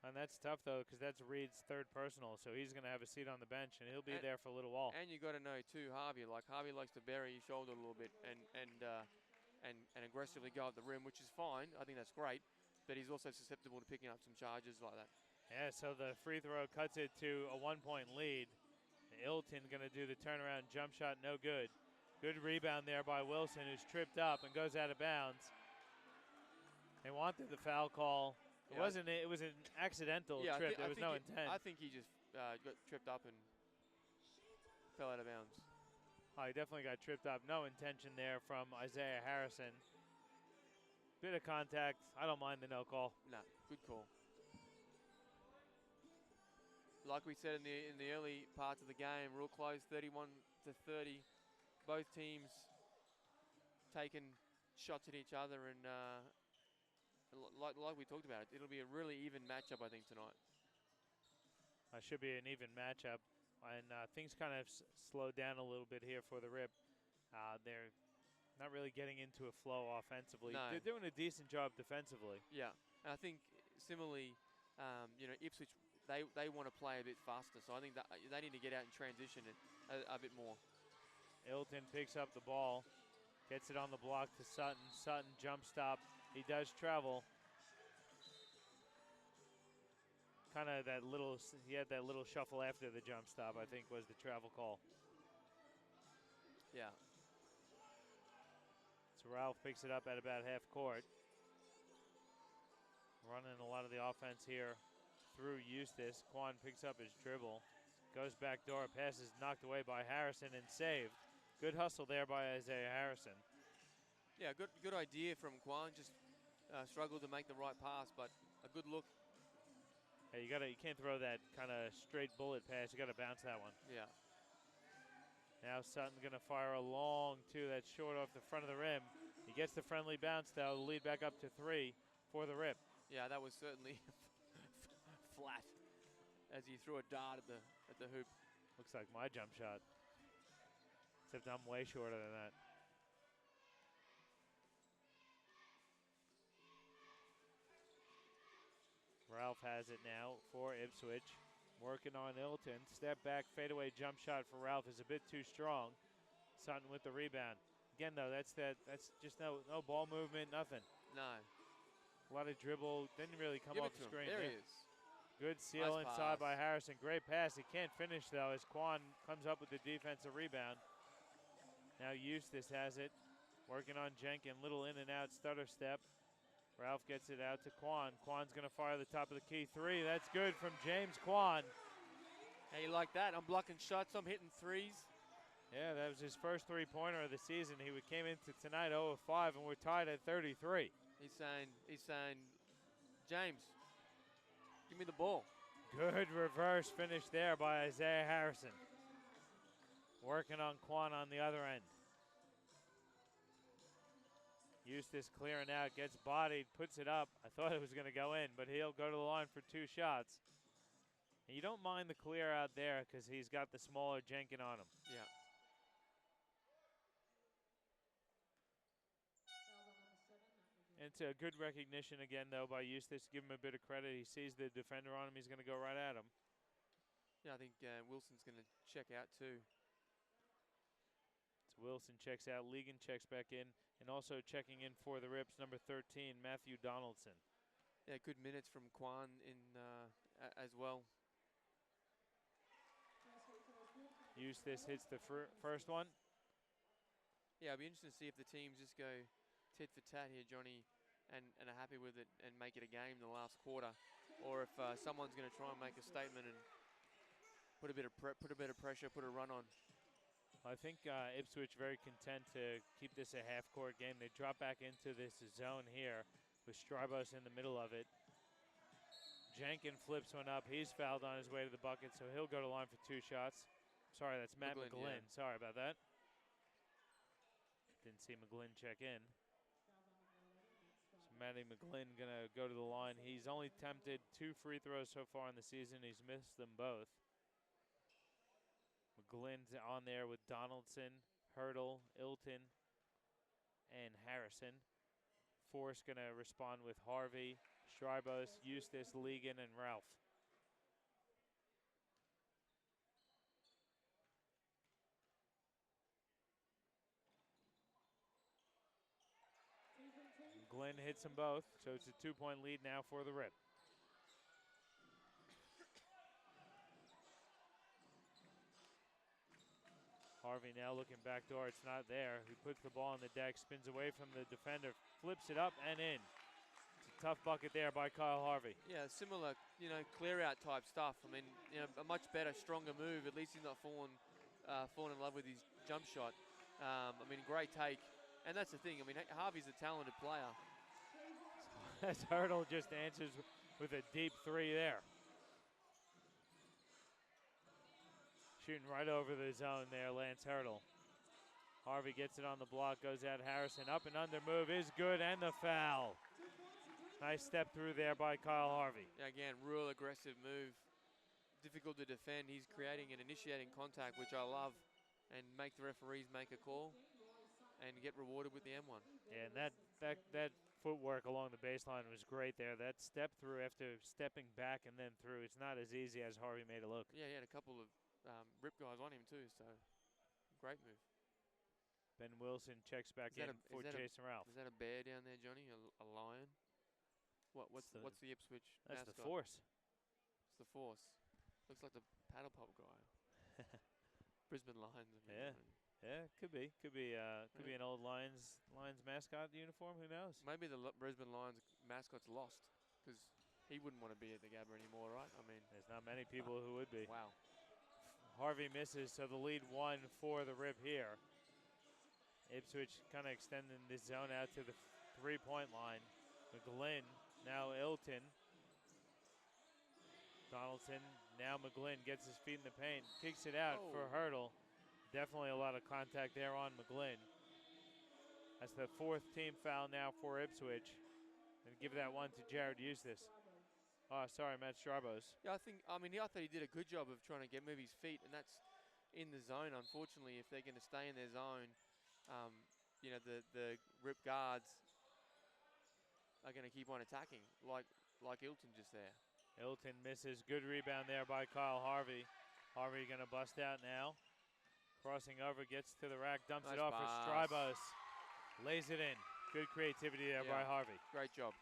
A: And that's tough, though, because that's Reed's third personal, so he's going to have a seat on the bench, and he'll be there for a little while.
B: And you got to know, too, Harvey likes to bury his shoulder a little bit and aggressively go at the rim, which is fine. I think that's great. But he's also susceptible to picking up some charges like that.
A: Yeah, so the free throw cuts it to a 1-point lead. Ilton going to do the turnaround jump shot, no good. Good rebound there by Wilson, who's tripped up and goes out of bounds. They wanted the foul call. It wasn't. It was an accidental trip. There was no intent.
B: I think he just got tripped up and fell out of bounds.
A: Oh, he definitely got tripped up. No intention there from Isaiah Harrison. Bit of contact. I don't mind the no call.
B: Nah, good call. Like we said in the early parts of the game, real close, 31-30. Both teams taking shots at each other, and like we talked about, it'll be a really even matchup, I think, tonight.
A: Should be an even matchup, and things kind of slowed down a little bit here for the Rip. They're not really getting into a flow offensively.
B: No.
A: They're doing a decent job defensively.
B: Yeah, and I think similarly, Ipswich, they want to play a bit faster, so I think that they need to get out and transition it a bit more.
A: Ilton picks up the ball, gets it on the block to Sutton. Sutton jump stop. He does travel. Kind of that little, he had that little shuffle after the jump stop, I think was the travel call.
B: Yeah.
A: So Ralph picks it up at about half court. Running a lot of the offense here through Eustace. Quan picks up his dribble. Goes back door, passes knocked away by Harrison and saved. Good hustle there by Isaiah Harrison.
B: Yeah, good idea from Quan. Just struggled to make the right pass, but a good look.
A: Hey, you can't throw that kind of straight bullet pass. You got to bounce that one.
B: Yeah.
A: Now Sutton going to fire a long two. That's short off the front of the rim. He gets the friendly bounce though. The lead back up to 3 for the Rip.
B: Yeah, that was certainly flat as he threw a dart at the hoop.
A: Looks like my jump shot. Except I'm way shorter than that. Ralph has it now for Ipswich. Working on Ilton. Step back, fadeaway jump shot for Ralph is a bit too strong. Sutton with the rebound. Again, though, that's just no ball movement, nothing.
B: No.
A: A lot of dribble. Didn't really come
B: Give
A: off
B: it
A: the
B: to him.
A: screen.
B: There
A: Yeah.
B: he is.
A: Good seal
B: Nice
A: inside by
B: pass.
A: Harrison. Great pass. He can't finish, though, as Quan comes up with the defensive rebound. Now Eustace has it. Working on Jenkins. Little in and out stutter step. Ralph gets it out to Quan. Quan's going to fire the top of the key three. That's good from James Quan.
B: How you like that? I'm blocking shots. I'm hitting threes.
A: Yeah, that was his first three-pointer of the season. He came into tonight 0 of 5, and we're tied at 33.
B: He's saying, James, give me the ball.
A: Good reverse finish there by Isaiah Harrison. Working on Quan on the other end. Eustace clearing out, gets bodied, puts it up. I thought it was going to go in, but he'll go to the line for 2 shots. And you don't mind the clear out there because he's got the smaller Jenkins on him.
B: Yeah.
A: It's a good recognition again, though, by Eustace. Give him a bit of credit. He sees the defender on him. He's going to go right at him.
B: Yeah, I think Wilson's going to check out too.
A: So Wilson checks out. Legan checks back in. And also checking in for the Rips, number 13, Matthew Donaldson.
B: Yeah, good minutes from Quan in as well.
A: Eustace hits the first one.
B: Yeah, it'll be interesting to see if the teams just go tit for tat here, Johnny, and are happy with it and make it a game in the last quarter, or if someone's going to try and make a statement and put a bit of pressure, put a run on.
A: I think Ipswich very content to keep this a half-court game. They drop back into this zone here with Strybos in the middle of it. Jenkins flips one up. He's fouled on his way to the bucket, so he'll go to line for 2 shots. Sorry, that's Matt McGlynn.
B: Yeah.
A: Sorry about that. Didn't see McGlynn check in. So Matty McGlynn going to go to the line. He's only attempted 2 free throws so far in the season. He's missed them both. McGlynn's on there with Donaldson, Hurdle, Ilton, and Harrison. Force going to respond with Harvey, Strybos, Eustace, Legan, and Ralph. Glenn hits them both, so it's a 2-point lead now for the Rip. Harvey now looking backdoor. It's not there. He puts the ball on the deck, spins away from the defender, flips it up and in. It's a tough bucket there by Kyle Harvey.
B: Yeah, similar, clear out type stuff. I mean, a much better, stronger move. At least he's not fallen in love with his jump shot. I mean, great take. And that's the thing. I mean, Harvey's a talented player.
A: As Hurdle just answers with a deep 3 there. Shooting right over the zone there, Lance Hurdle. Harvey gets it on the block, goes at Harrison. Up and under move is good, and the foul. Nice step through there by Kyle Harvey.
B: Yeah, again, real aggressive move. Difficult to defend. He's creating and initiating contact, which I love, and make the referees make a call and get rewarded with the M1.
A: Yeah, and that footwork along the baseline was great there. That step through after stepping back and then through, it's not as easy as Harvey made it look.
B: Yeah, he had a couple of Rip guys on him too, so great move.
A: Ben Wilson checks back in for Jason Ralph.
B: Is that a bear down there, Johnny? A lion? What's the Ipswich
A: That's
B: mascot?
A: the Force.
B: It's the Force. Looks like the paddle pop guy. Brisbane Lions.
A: Yeah, could be an old Lions mascot uniform. Who knows?
B: Maybe the Brisbane Lions mascot's lost because he wouldn't want to be at the Gabba anymore, right? I mean,
A: there's not many people who would be.
B: Wow.
A: Harvey misses, so the lead 1 for the Rip here. Ipswich kind of extending the zone out to the 3-point line. McGlynn, now Ilton. Donaldson, now McGlynn gets his feet in the paint, kicks it out for Hurdle. Definitely a lot of contact there on McGlynn. That's the 4th team foul now for Ipswich. And give that one to Jared Eustace. Oh, sorry, Matt Strybos.
B: Yeah, I thought he did a good job of trying to move his feet, and that's in the zone. Unfortunately, if they're going to stay in their zone, the Rip guards are going to keep on attacking, like Ilton just there.
A: Ilton misses. Good rebound there by Kyle Harvey. Harvey going to bust out now. Crossing over, gets to the rack, dumps
B: Nice
A: it off
B: pass.
A: for Strybos. Lays it in. Good creativity there by Harvey.
B: Great job.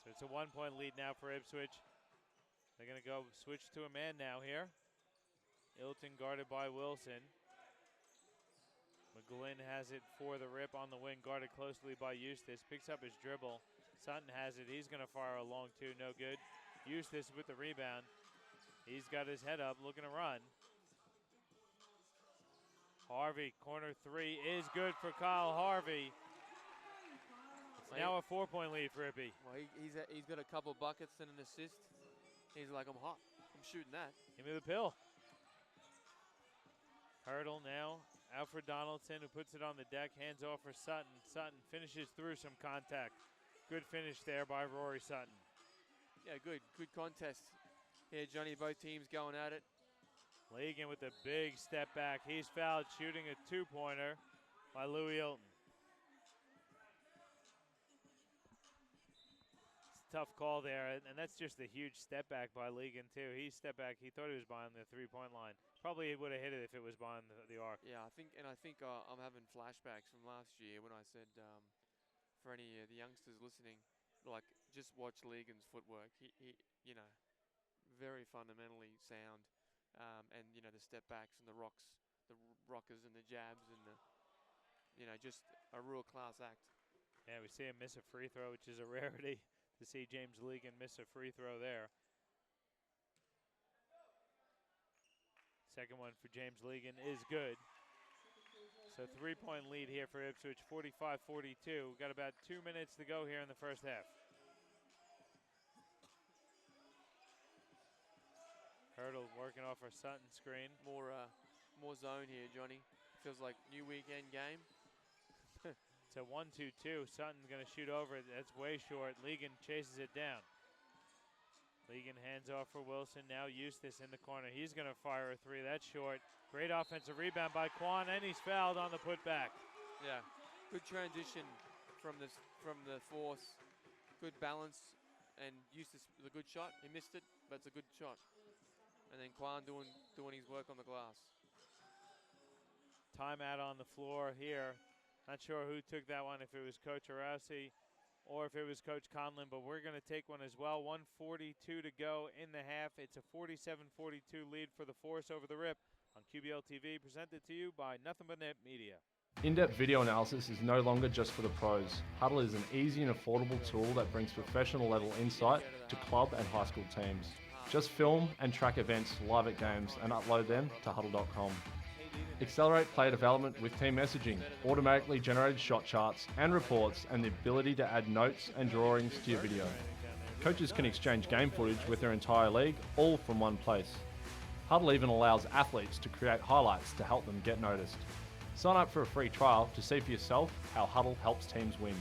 A: So it's a 1-point lead now for Ipswich. They're going to go switch to a man now here. Ilton guarded by Wilson. McGlynn has it for the rip on the wing, guarded closely by Eustace. Picks up his dribble. Sutton has it. He's going to fire a long two. No good. Eustace with the rebound. He's got his head up, looking to run. Harvey, corner three is good for Kyle Harvey. It's now a 4-point lead for Ippy.
B: Well, he's got a couple buckets and an assist. He's like, I'm hot. I'm shooting that.
A: Give me the pill. Hurdle now. Alfred Donaldson, who puts it on the deck, hands off for Sutton. Sutton finishes through some contact. Good finish there by Rory Sutton.
B: Yeah, good contest here, Johnny. Both teams going at it.
A: Legan with a big step back. He's fouled shooting a two-pointer by Louis Ilton. It's a tough call there, and that's just a huge step back by Legan too. He stepped back. He thought he was behind the three-point line. Probably would have hit it if it was behind the arc.
B: Yeah, I think I'm having flashbacks from last year when I said for any of the youngsters listening, like, just watch Legan's footwork. He you know, very fundamentally sound. And, you know, the step backs and the rockers and the jabs and the, you know, just a real class act.
A: Yeah, we see him miss a free throw, which is a rarity to see James Legan miss a free throw there. Second one for James Legan is good. So 3-point lead here for Ipswich, 45-42. We've got about 2 minutes to go here in the first half. Hurdle working off our Sutton screen.
B: More zone here, Johnny. Feels like new weekend game.
A: It's a 1-2-2. Sutton's going to shoot over it. That's way short. Legan chases it down. Legan hands off for Wilson. Now Eustace in the corner. He's going to fire a three. That's short. Great offensive rebound by Quan, and he's fouled on the putback.
B: Yeah, good transition from the Force. Good balance, and Eustace with a good shot. He missed it, but it's a good shot. And then Quan doing his work on the glass.
A: Timeout on the floor here. Not sure who took that one, if it was Coach Arausi or if it was Coach Conlon, but we're going to take one as well. 1:42 to go in the half. It's a 47-42 lead for the Force over the Rip on QBL TV, presented to you by Nothing But Net Media.
D: In-depth video analysis is no longer just for the pros. Huddle is an easy and affordable tool that brings professional level insight to club and high school teams. Just film and track events live at games and upload them to huddle.com. Accelerate player development with team messaging, automatically generated shot charts and reports, and the ability to add notes and drawings to your video. Coaches can exchange game footage with their entire league, all from one place. Huddle even allows athletes to create highlights to help them get noticed. Sign up for a free trial to see for yourself how Huddle helps teams win.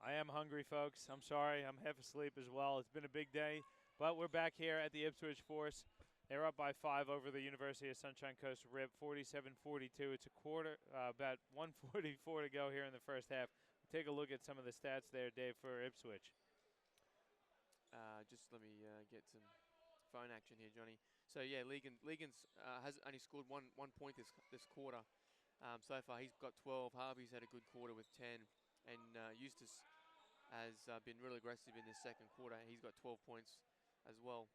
A: I am hungry, folks. I'm sorry. I'm half asleep as well. It's been a big day, but we're back here at the Ipswich Force. They're up by 5 over the University of Sunshine Coast Rip, 47-42. It's a quarter, about 1:44 to go here in the first half. Take a look at some of the stats there, Dave, for Ipswich.
B: Just let me get some phone action here, Johnny. So yeah, Legan's has only scored one point this quarter. So far he's got 12. Harvey's had a good quarter with 10, and Eustace has been really aggressive in this second quarter. He's got 12 points as well.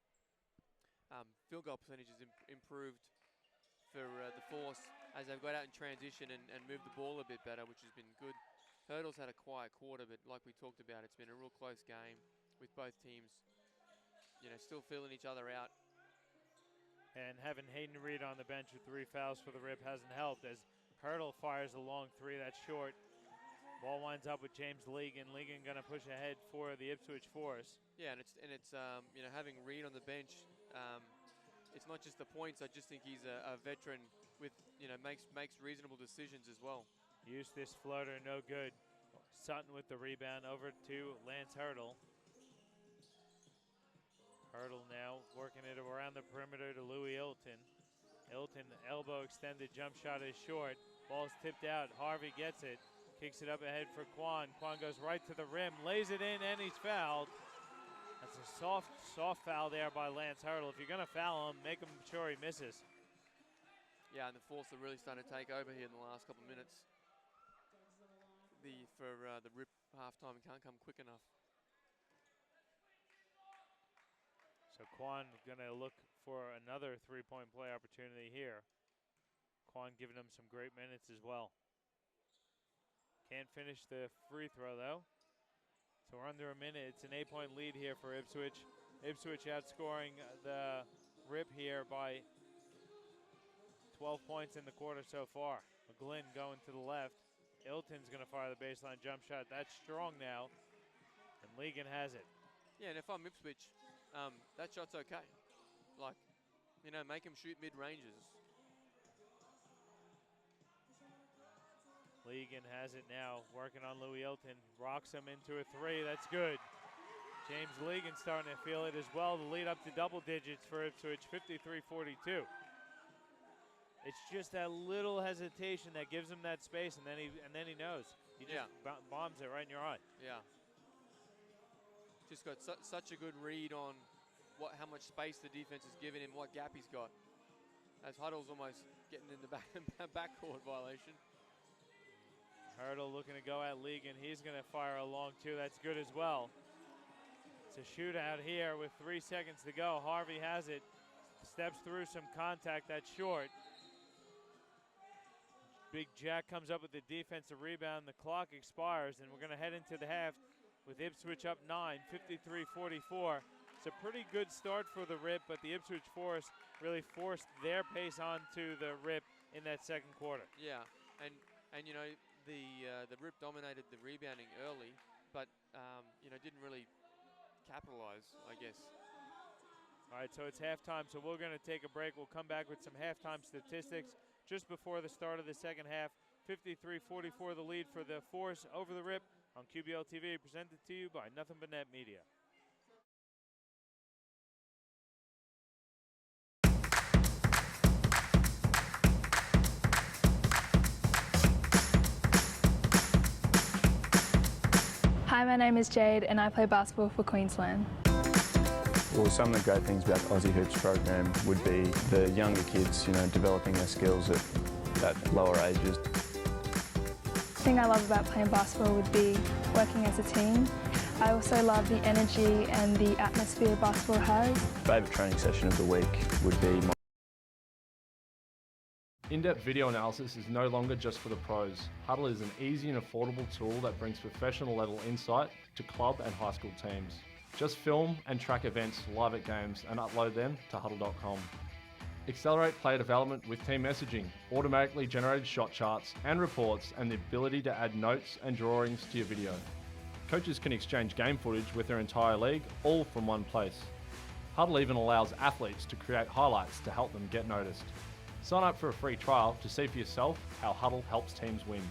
B: Field goal percentage has improved for the Force as they've got out in transition and moved the ball a bit better, which has been good. Hurdle's had a quiet quarter, but like we talked about, it's been a real close game with both teams, you know, still feeling each other out.
A: And having Hayden Reed on the bench with 3 fouls for the Rip hasn't helped, as Hurdle fires a long three. That's short. Ball winds up with James Legan. Legan going to push ahead for the Ipswich Force.
B: Yeah, and it's you know, having Reed on the bench, it's not just the points. I just think he's a veteran with, you know, makes reasonable decisions as well.
A: Eustace floater, no good. Sutton with the rebound over to Lance Hurdle. Hurdle now working it around the perimeter to Louis Ilton. Ilton, elbow extended, jump shot is short. Ball's tipped out, Harvey gets it. Kicks it up ahead for Quan. Quan goes right to the rim, lays it in, and he's fouled. That's a soft foul there by Lance Hurdle. If you're gonna foul him, make sure he misses.
B: Yeah, and the Force are really starting to take over here in the last couple of minutes. The rip halftime can't come quick enough.
A: So Quan gonna look for another three-point play opportunity here. Quan giving him some great minutes as well. Can't finish the free throw though. So we're under a minute. It's an 8-point lead here for Ipswich. Ipswich outscoring the Rip here by 12 points in the quarter so far. McGlynn going to the left. Ilton's going to fire the baseline jump shot. That's strong now. And Legan has it.
B: Yeah, and if I'm Ipswich, that shot's okay. Like, make him shoot mid-ranges.
A: Legan has it now, working on Louis Ilton. Rocks him into a three. That's good. James Legan starting to feel it as well. The lead up to double digits for Ipswich, 53-42. It's just that little hesitation that gives him that space, and then he knows. He just bombs it right in your eye.
B: Yeah. Just got such a good read on how much space the defense is giving him, what gap he's got. As Huddle's almost getting in the backcourt violation.
A: Hurdle looking to go at Legan. He's going to fire a long two. That's good as well. It's a shootout here with 3 seconds to go. Harvey has it. Steps through some contact. That's short. Big Jack comes up with the defensive rebound. The clock expires, and we're going to head into the half with Ipswich up 9, 53-44. It's a pretty good start for the Rip, but the Ipswich Force really forced their pace onto the Rip in that second quarter.
B: Yeah, and the Rip dominated the rebounding early, but didn't really capitalize, I guess.
A: All right, so it's halftime, so we're going to take a break. We'll come back with some halftime statistics just before the start of the second half. 53-44 the lead for the Force over the Rip on QBL TV, presented to you by Nothing But Net Media.
E: Hi, my name is Jade and I play basketball for Queensland.
F: Well, some of the great things about the Aussie Hoops program would be the younger kids, developing their skills at lower ages.
E: The thing I love about playing basketball would be working as a team. I also love the energy and the atmosphere basketball has.
F: Favourite training session of the week would be my
D: In-depth video analysis is no longer just for the pros. Huddle is an easy and affordable tool that brings professional level insight to club and high school teams. Just film and track events live at games and upload them to huddle.com. Accelerate player development with team messaging, automatically generated shot charts and reports, and the ability to add notes and drawings to your video. Coaches can exchange game footage with their entire league, all from one place. Huddle even allows athletes to create highlights to help them get noticed. Sign up for a free trial to see for yourself how Huddle helps teams win.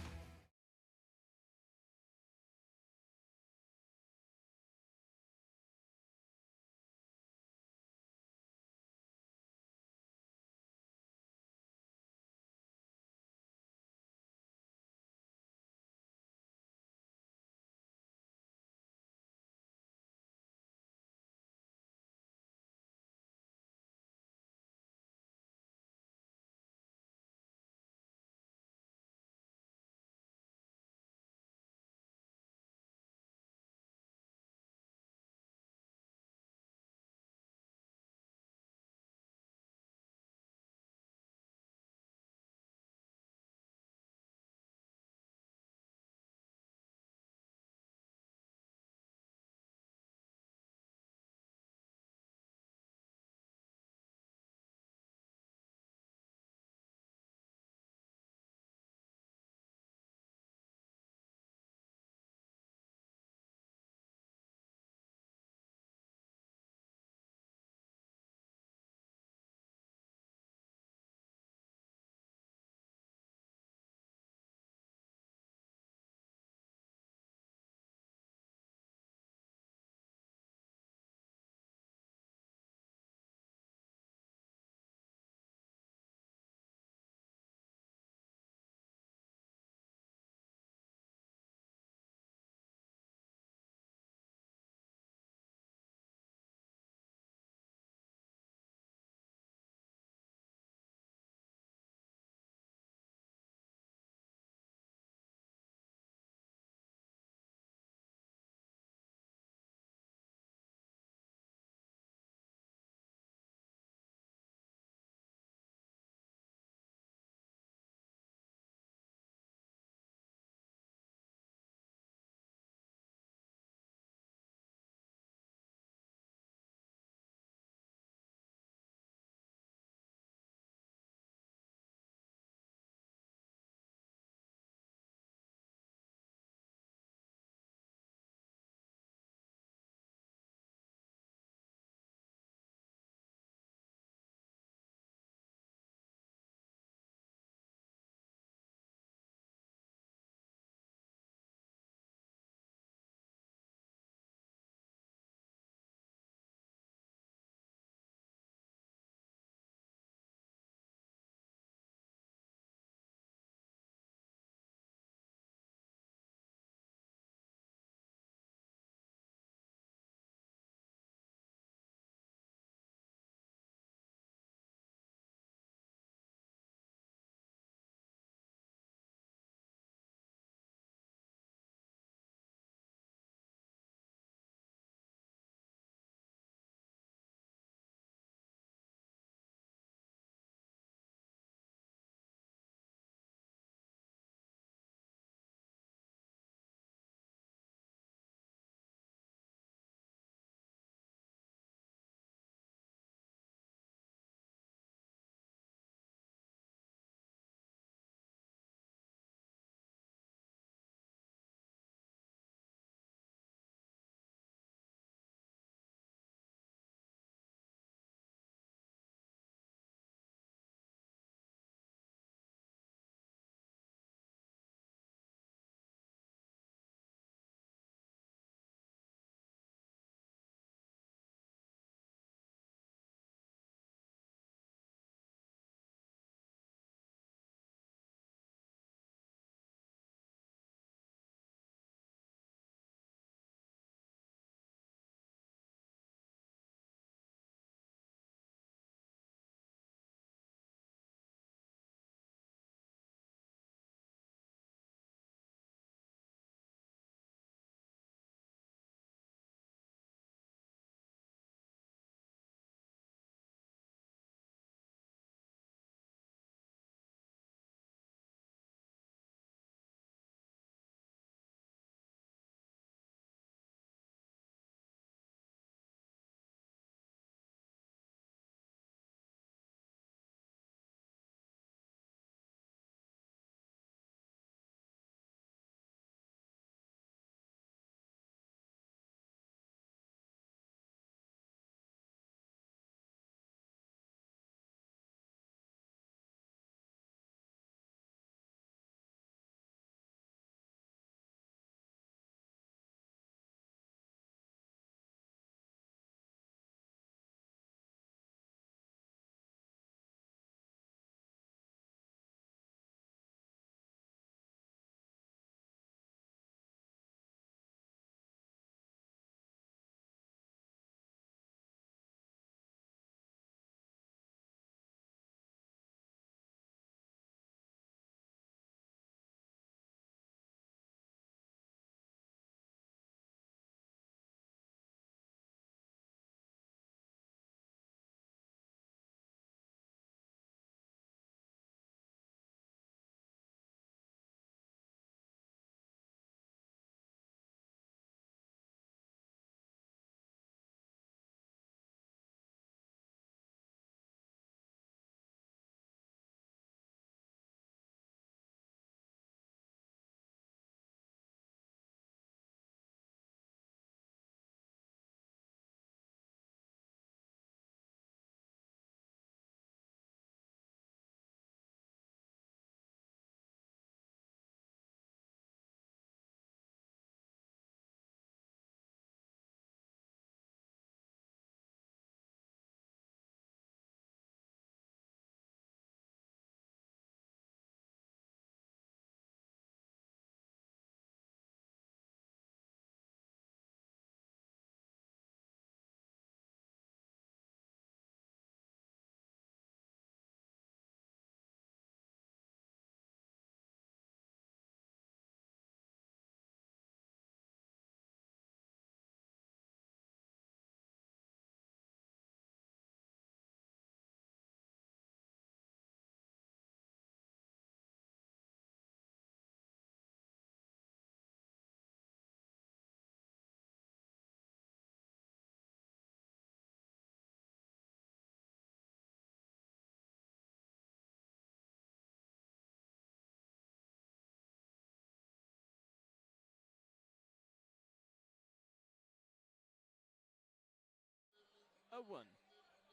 C: a 1.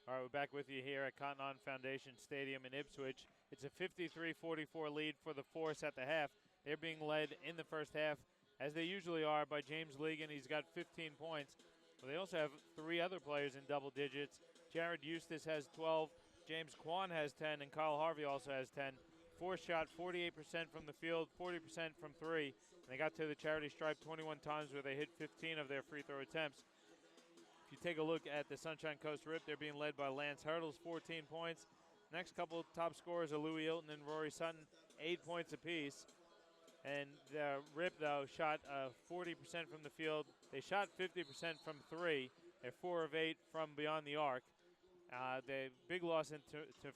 A: All right, we're back with you here at Cotton On Foundation Stadium in Ipswich. It's a 53-44 lead for the Force at the half. They're being led in the first half, as they usually are, by James Legan. He's got 15 points. But they also have 3 other players in double digits. Jared Eustace has 12, James Kwan has 10, and Kyle Harvey also has 10. Force shot 48% from the field, 40% from 3. And they got to the charity stripe 21 times where they hit 15 of their free throw attempts. If you take a look at the Sunshine Coast Rip, they're being led by Lance Hurdles, 14 points. Next couple top scorers are Louis Ilton and Rory Sutton, 8 points apiece. And the Rip, though, shot 40% from the field. They shot 50% from 3. They're 4 of 8 from beyond the arc. The big loss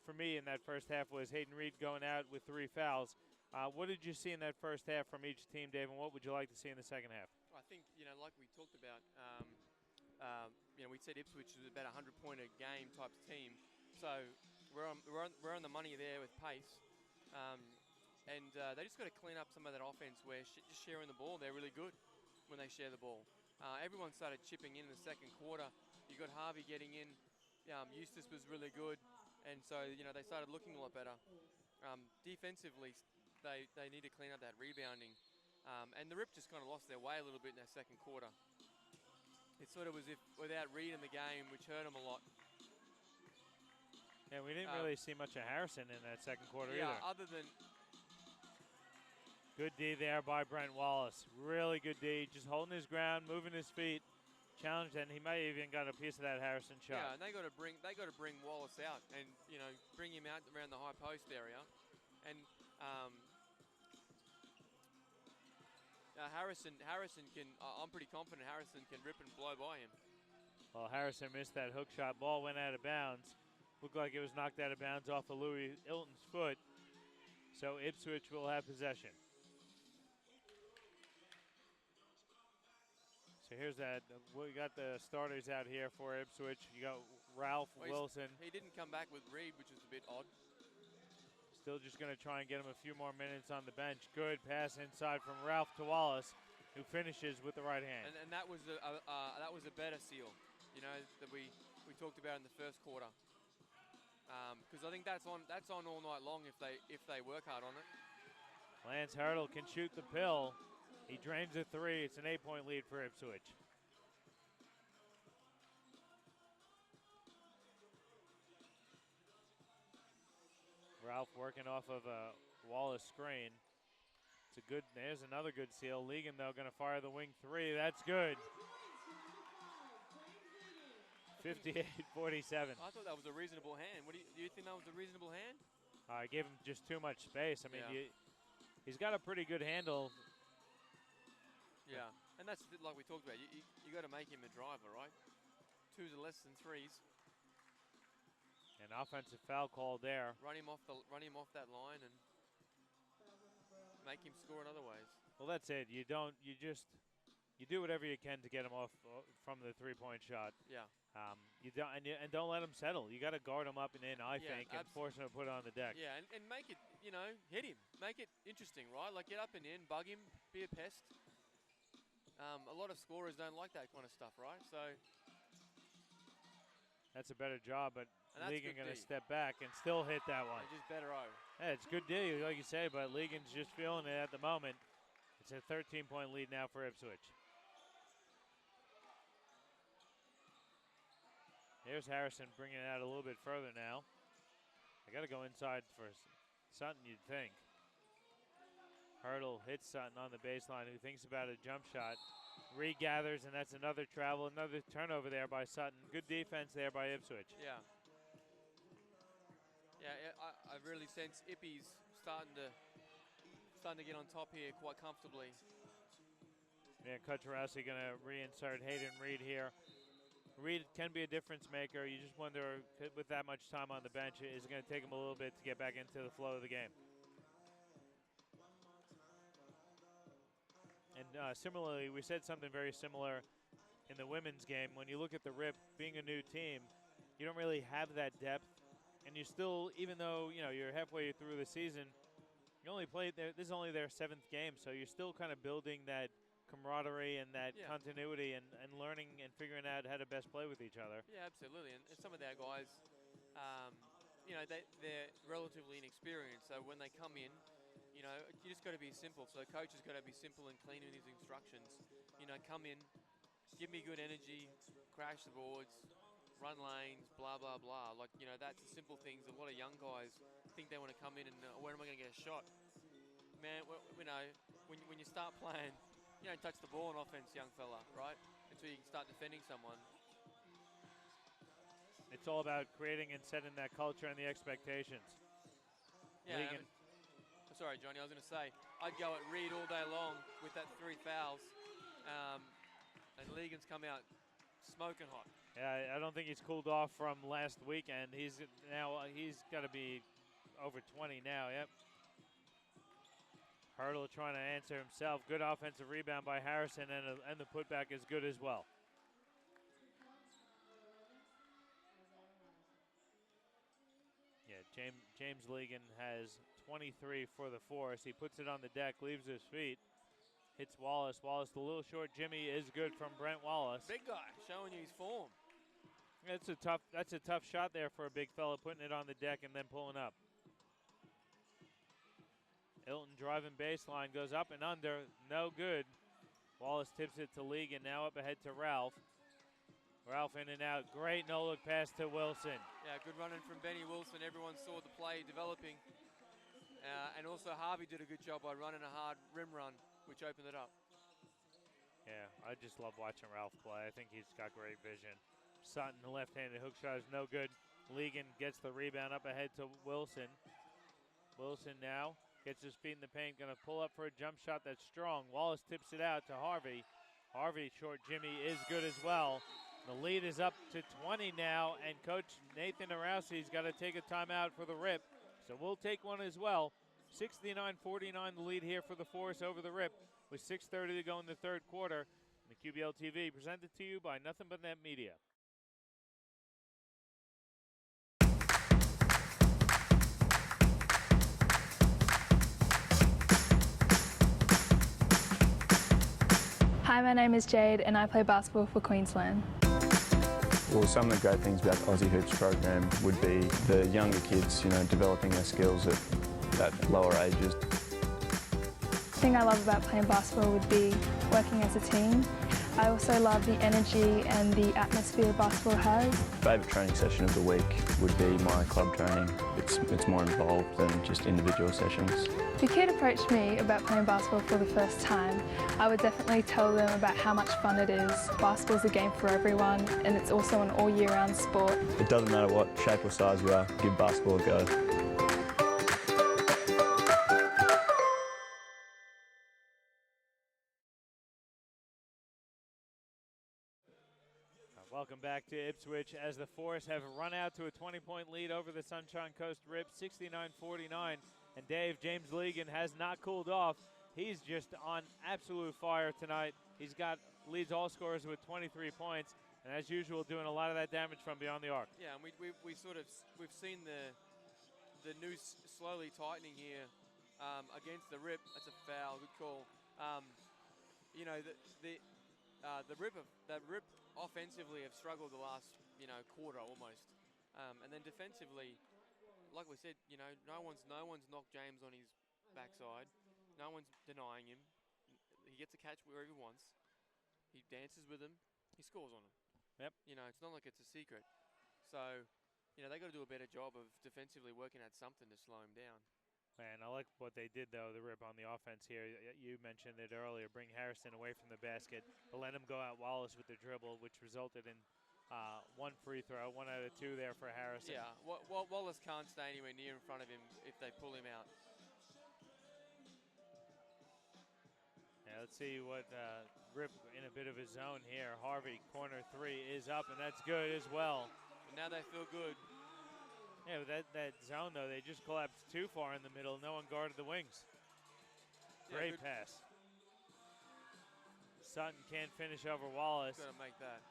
A: for me in that first half was Hayden Reed going out with 3 fouls. What did you see in that first half from each team, Dave, and what would you like to see in the second half?
B: I think, like we talked about, we said Ipswich was about a 100-point-a-game type team. So we're on the money there with pace. They just got to clean up some of that offense where just sharing the ball, they're really good when they share the ball. Everyone started chipping in the second quarter. You got Harvey getting in. Eustace was really good. And so, they started looking a lot better. Defensively, they need to clean up that rebounding. And the Rip just kind of lost their way a little bit in that second quarter. It sort of was if without Reed in the game, which hurt them a lot.
A: Yeah, we didn't really see much of Harrison in that second quarter either.
B: Other than...
A: Good D there by Brent Wallace. Really good D, just holding his ground, moving his feet. Challenged, and he may even got a piece of that Harrison shot.
B: Yeah, and they got to bring Wallace out and bring him out around the high post area, and Harrison can. I'm pretty confident Harrison can rip and blow by him.
A: Well, Harrison missed that hook shot. Ball went out of bounds. Looked like it was knocked out of bounds off of Louis Ilton's foot. So Ipswich will have possession. So here's that. We got the starters out here for Ipswich. You got Ralph Wilson.
B: He didn't come back with Reed, which is a bit odd.
A: Still just going to try and get him a few more minutes on the bench. Good pass inside from Ralph to Wallace, who finishes with the right hand.
B: And that was a better seal, that we talked about in the first quarter. Because I think that's on all night long if they work hard on it.
A: Lance Hurdle can shoot the pill. He drains a 3. It's an 8-point lead for Ipswich. Ralph working off of a Wallace screen. There's another good seal. Legan, though, going to fire the wing 3. That's good. 58-47.
B: I thought that was a reasonable hand. Do you think that was a reasonable hand?
A: I gave him just too much space. I mean,
B: yeah.
A: He's got a pretty good handle.
B: Yeah, and that's like we talked about. You got to make him a driver, right? 2s are less than 3s.
A: An offensive foul called there.
B: Run him off that line and make him score in other ways.
A: Well, that's it. You do whatever you can to get him off from the 3-point shot.
B: Yeah.
A: And don't let him settle. You got to guard him up and in, I think, and force him to put it on the deck.
B: Yeah, and make it, hit him. Make it interesting, right? Like get up and in, bug him, be a pest. A lot of scorers don't like that kind of stuff, right? So
A: that's a better job, but Legan going to
B: D.
A: step back and still hit that one.
B: Just better O.
A: Yeah, it's good D, like you say, but Legan's just feeling it at the moment. It's a 13-point lead now for Ipswich. Here's Harrison bringing it out a little bit further now. I got to go inside for Sutton, you'd think. Hurdle hits Sutton on the baseline, who thinks about a jump shot. Regathers, and that's another travel, another turnover there by Sutton. Good defense there by Ipswich.
B: Yeah. Yeah, I really sense Ippy's starting to get on top here quite comfortably.
A: Yeah, Kucherowski going to reinsert Hayden Reed here. Reed can be a difference maker. You just wonder, with that much time on the bench, is it going to take him a little bit to get back into the flow of the game? And similarly, we said something very similar in the women's game. When you look at the Rip, being a new team, you don't really have that depth. And you still, even though you're halfway through the season, you only played there. This is only their 7th game, so you're still kind of building that camaraderie and that
B: Yeah.
A: continuity and learning and figuring out how to best play with each other.
B: Yeah, absolutely. And some of our guys, you know, they're relatively inexperienced. So when they come in, you know, you just got to be simple. So the coach has got to be simple and clean in his instructions. You know, come in, give me good energy, crash the boards, run lanes, blah, blah, blah. Like, you know, that's the simple things. A lot of young guys think they want to come in and, where am I going to get a shot? Man, you know, when you start playing, you don't touch the ball on offense, young fella, right? Until you can start defending someone.
A: It's all about creating and setting that culture and the expectations.
B: Yeah,
A: Legan.
B: sorry, Johnny, I was going to say, I'd go at Reed all day long with that 3 fouls. And Legan's come out smoking hot.
A: Yeah, I don't think he's cooled off from last weekend. He's got to be over 20 now. Yep. Hurdle trying to answer himself. Good offensive rebound by Harrison, and the putback is good as well. Yeah, James Legan has 23 for the Force. He puts it on the deck, leaves his feet, hits Wallace. Wallace, the little short Jimmy, is good from Brent Wallace.
B: Big guy, showing you his form.
A: That's a tough shot there for a big fella, putting it on the deck and then pulling up. Hilton driving baseline, goes up and under, no good. Wallace tips it to Legan, now up ahead to Ralph. Ralph in and out, great no-look pass to Wilson.
B: Yeah, good running from Benny Wilson. Everyone saw the play developing. And also Harvey did a good job by running a hard rim run, which opened it up.
A: Yeah, I just love watching Ralph play. I think he's got great vision. Sutton, the left-handed hook shot is no good. Legan gets the rebound up ahead to Wilson. Wilson now gets his feet in the paint, going to pull up for a jump shot that's strong. Wallace tips it out to Harvey. Harvey, short Jimmy, is good as well. The lead is up to 20 now, and Coach Nathan Arausi's got to take a timeout for the Rip. So we'll take one as well. 69-49 the lead here for the Force over the Rip with 6:30 to go in the third quarter. The QBL TV presented to you by Nothing But Net Media.
E: Hi, my name is Jade and I play basketball for Queensland.
F: Well, some of the great things about the Aussie Hoops program would be the younger kids, you know, developing their skills at lower ages.
E: The thing I love about playing basketball would be working as a team. I also love the energy and the atmosphere basketball has.
F: Favourite training session of the week would be my club training. It's more involved than just individual sessions.
E: If a kid approached me about playing basketball for the first time, I would definitely tell them about how much fun it is. Basketball's a game for everyone, and it's also an all year round sport.
F: It doesn't matter what shape or size you are, give basketball a go.
A: Welcome back to Ipswich as the Force have run out to a 20-point lead over the Sunshine Coast Rip, 69-49. And Dave, James Legan has not cooled off. He's just on absolute fire tonight. He's got leads all scorers with 23 points, and as usual, doing a lot of that damage from beyond the arc.
B: Yeah, and we've seen the noose slowly tightening here against the Rip. That's a foul, good call. You know, the Rip offensively have struggled the last, you know, quarter almost. And then defensively, like we said, you know, no one's knocked James on his backside. No one's denying him. He gets a catch wherever he wants. He dances with him. He scores on him.
A: Yep.
B: You know, it's not like it's a secret. So, you know, they got to do a better job of defensively working at something to slow him down.
A: Man, I like what they did, though, the Rip on the offense here. You mentioned it earlier, bring Harrison away from the basket, but let him go out Wallace with the dribble, which resulted in one free throw, 1 out of 2 there for Harrison.
B: Yeah, Wallace can't stay anywhere near in front of him if they pull him out.
A: Yeah, let's see what Rip in a bit of his zone here. Harvey, corner 3 is up, and that's good as well.
B: And now they feel good.
A: Yeah, with that zone, though, they just collapsed too far in the middle. No one guarded the wings.
B: Yeah,
A: Great pass. Sutton can't finish over Wallace.
B: Gonna make that.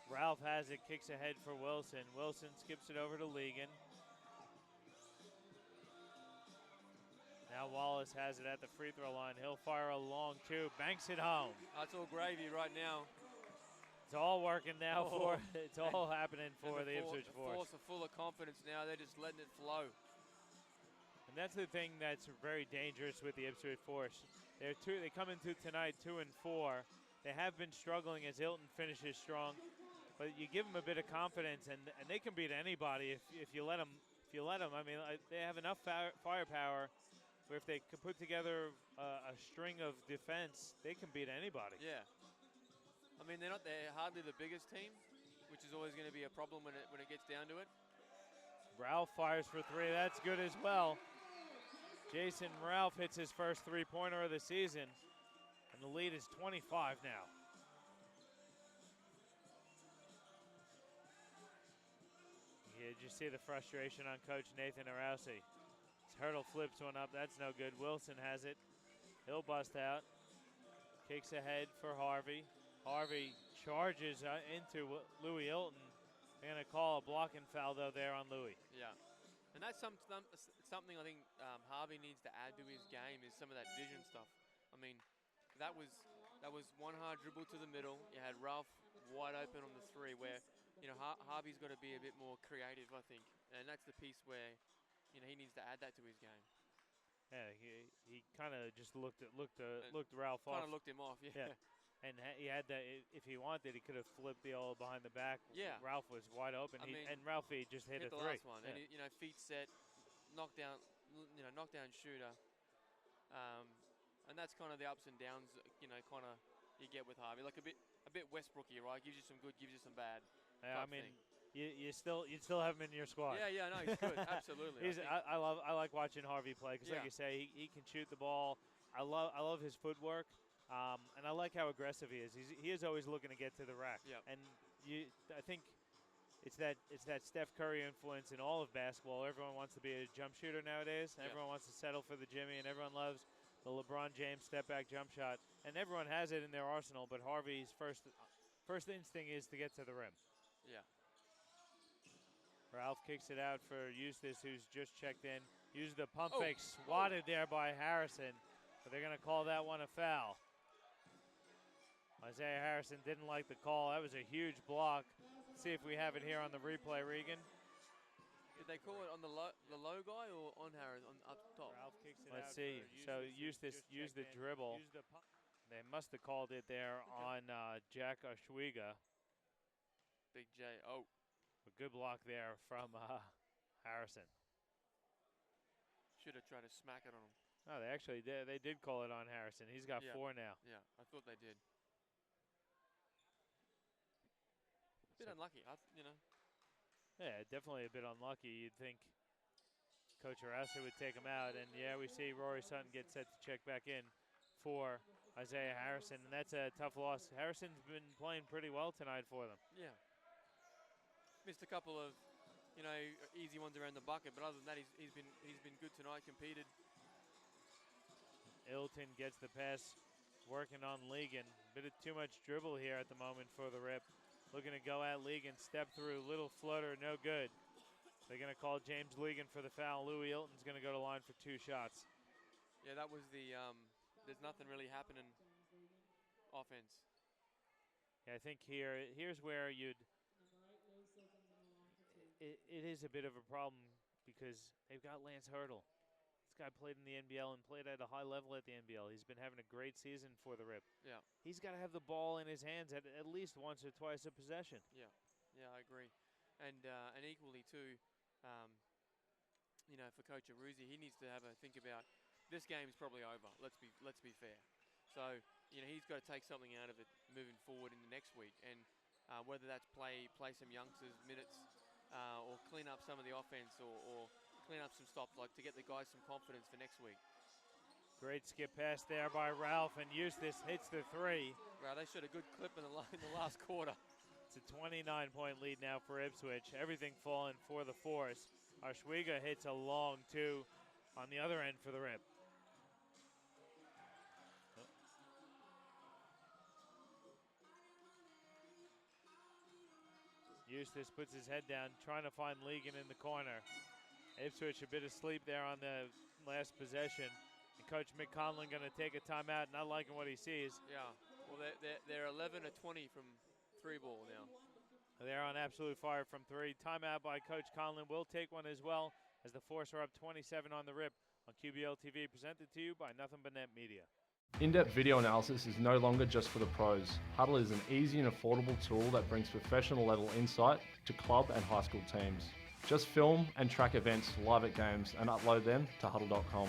A: Ralph has it, kicks ahead for Wilson. Wilson skips it over to Legan. Now Now Wallace has it at the free throw line. He'll fire a long two, banks it home.
B: That's all gravy right now.
A: It's all working now it's all happening for the Ipswich Force.
B: The Force are full of confidence now. They're just letting it flow.
A: And that's the thing that's very dangerous with the Ipswich Force. They come into tonight 2-4. They have been struggling as Hilton finishes strong, but you give them a bit of confidence, and they can beat anybody if you let them. If you let them, I mean, they have enough firepower where if they can put together a string of defense, they can beat anybody.
B: Yeah. I mean, they're hardly the biggest team, which is always going to be a problem when it gets down to it.
A: Ralph fires for three. That's good as well. Jason Ralph hits his first three-pointer of the season, and the lead is 25 now. Yeah, did you see the frustration on Coach Nathan Arausi? His hurdle flips one up. That's no good. Wilson has it. He'll bust out. Kicks ahead for Harvey. Harvey charges into Louis Hilton. They're going to call a blocking foul, though, there on Louis.
B: Yeah. And that's something I think Harvey needs to add to his game is some of that vision stuff. I mean, that was one hard dribble to the middle. You had Ralph wide open on the three where, you know, Harvey's got to be a bit more creative, I think. And that's the piece where, you know, he needs to add that to his game.
A: Yeah, he kind of just looked Ralph off.
B: Kind of looked him off, yeah.
A: And he had that. If he wanted, he could have flipped the all behind the back.
B: Yeah.
A: Ralph was wide open. And Ralphie just hit a
B: the
A: three.
B: Last one.
A: Yeah.
B: And you know, feet set, knockdown shooter. And that's kind of the ups and downs. You know, kind of you get with Harvey, like a bit Westbrooky, right? Gives you some good, gives you some bad.
A: Yeah, I mean, you still have him in your squad.
B: Yeah, no, he's good. Absolutely.
A: I like watching Harvey play because, like you say, he can shoot the ball. I love his footwork. And I like how aggressive he is. He is always looking to get to the rack.
B: Yep.
A: And I think it's that Steph Curry influence in all of basketball. Everyone wants to be a jump shooter nowadays.
B: Yep.
A: Everyone wants to settle for the Jimmy, and everyone loves the LeBron James step back jump shot. And everyone has it in their arsenal. But Harvey's first instinct is to get to the rim.
B: Yeah.
A: Ralph kicks it out for Eustace, who's just checked in. Used the pump fake, swatted there by Harrison. But they're going to call that one a foul. Isaiah Harrison didn't like the call. That was a huge block. Let's see if we have it here on the replay, Regan.
B: Did they call it on the low guy or on Harrison up top?
A: Ralph kicks it out. Let's see. So Eustace used the dribble. They must have called it there on Jack Oshwiga.
B: Big J. Oh.
A: A good block there from Harrison.
B: Should have tried to smack it on him.
A: No, they actually did. They did call it on Harrison. He's got 4 now.
B: Yeah, I thought they did. Bit unlucky, you know.
A: Yeah, definitely a bit unlucky. You'd think Coach Arausi would take him out. And, yeah, we see Rory Sutton get set to check back in for Isaiah Harrison. And that's a tough loss. Harrison's been playing pretty well tonight for them.
B: Yeah. Missed a couple of, you know, easy ones around the bucket. But other than that, he's been good tonight, competed.
A: Ilton gets the pass, working on Legan. Bit of too much dribble here at the moment for the Rip. Looking to go at Legan, step through, little flutter, no good. They're going to call James Legan for the foul. Louis Ilton's going to go to line for 2 shots.
B: Yeah, that was the, there's nothing really happening offense.
A: Yeah, I think here's where it is a bit of a problem because they've got Lance Hurdle. This guy played in the NBL and played at a high level at the NBL. He's been having a great season for the Rip.
B: Yeah.
A: He's got to have the ball in his hands at least once or twice a possession.
B: Yeah, I agree. And equally too, you know, for Coach Arausi, he needs to have a think about this game's probably over. Let's be fair. So, you know, he's got to take something out of it moving forward in the next week, and whether that's play some youngsters minutes, or clean up some of the offense, or clean up some stops, like to get the guys some confidence for next week.
A: Great skip pass there by Ralph, and Eustace hits the 3.
B: Wow, they showed a good clip in the last quarter.
A: It's a 29-point lead now for Ipswich. Everything falling for the Force. Oshwiga hits a long 2 on the other end for the Rip. Eustace puts his head down, trying to find Legan in the corner. Ipswich a bit asleep there on the last possession. Coach Mick Conlon going to take a timeout, not liking what he sees.
B: Yeah. Well, they're 11 of 20 from 3 ball now.
A: They're on absolute fire from 3. Timeout by Coach Conlon. Will take one as well as the Force are up 27 on the rip on QBL TV, presented to you by Nothing But Net Media.
D: In-depth video analysis is no longer just for the pros. Huddle is an easy and affordable tool that brings professional level insight to club and high school teams. Just film and track events live at games and upload them to huddle.com.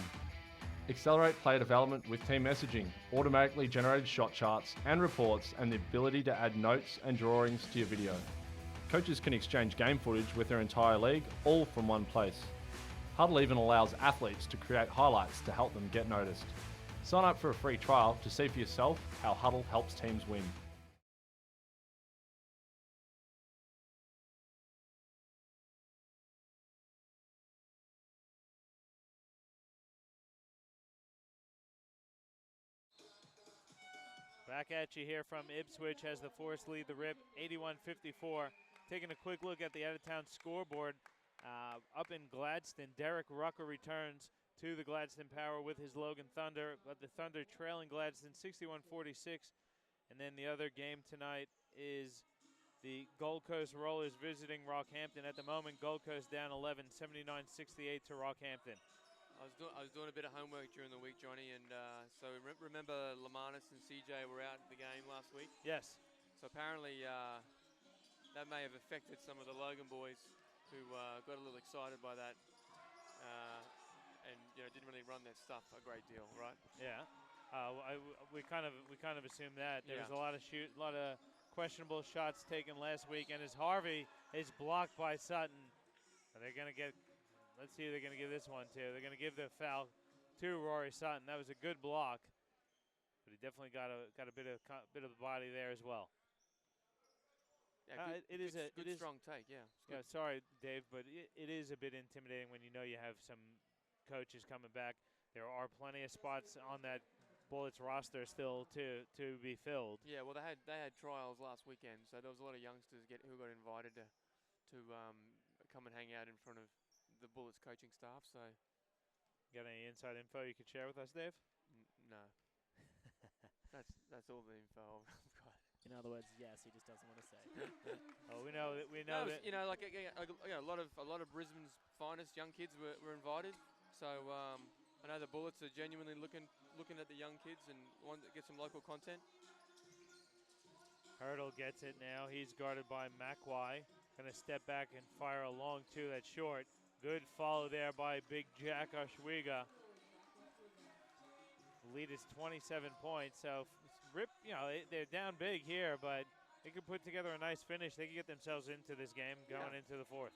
D: Accelerate player development with team messaging, automatically generated shot charts and reports, and the ability to add notes and drawings to your video. Coaches can exchange game footage with their entire league, all from one place. Huddle even allows athletes to create highlights to help them get noticed. Sign up for a free trial to see for yourself how Huddle helps teams win.
A: Back at you here from Ipswich as the Force lead the rip 81-54. Taking a quick look at the out-of-town scoreboard. Up in Gladstone, Derek Rucker returns to the Gladstone Power with his Logan Thunder, but the Thunder trailing Gladstone 61-46. And then the other game tonight is the Gold Coast Rollers visiting Rockhampton. At the moment, Gold Coast down 11, 79-68 to Rockhampton.
B: I was doing a bit of homework during the week, Johnny, and so remember Lamanis and CJ were out at the game last week?
A: Yes.
B: So apparently that may have affected some of the Logan boys who got a little excited by that. And didn't really run their stuff a great deal, right?
A: Yeah, we kind of assumed that there was a lot of questionable shots taken last week, and as Harvey is blocked by Sutton, they're gonna get. Let's see who they're gonna give this one to. They're gonna give the foul to Rory Sutton. That was a good block, but he definitely got a bit of the body there as well.
B: Yeah,
A: it is a
B: strong take. Yeah.
A: Yeah, sorry, Dave, but it is a bit intimidating when you know you have some coaches coming back. There are plenty of spots on that Bullets roster still to be filled.
B: Yeah, well, they had trials last weekend, so there was a lot of youngsters who got invited to come and hang out in front of the Bullets coaching staff. So,
A: got any inside info you could share with us, Dave?
B: No. That's all the info I've got.
C: In other words, yes, he just doesn't want to say.
A: Oh, we know that.
B: A lot of Brisbane's finest young kids were invited. So I know the Bullets are genuinely looking at the young kids and want to get some local content.
A: Hurdle gets it now. He's guarded by Mackwai. Going to step back and fire a long two. That's short. Good follow there by Big Jack Oshwiga. The lead is 27 points. So Rip, they're down big here, but they could put together a nice finish. They can get themselves into this game going into the fourth.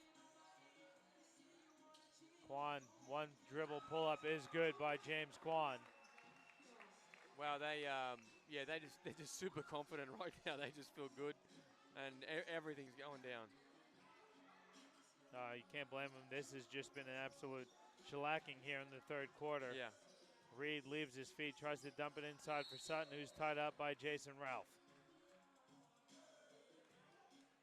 A: Kwan, one dribble pull-up is good by James Kwan.
B: Wow, they're just super confident right now. They just feel good, and everything's going down.
A: You can't blame them. This has just been an absolute shellacking here in the third quarter.
B: Yeah.
A: Reed leaves his feet, tries to dump it inside for Sutton, who's tied up by Jason Ralph.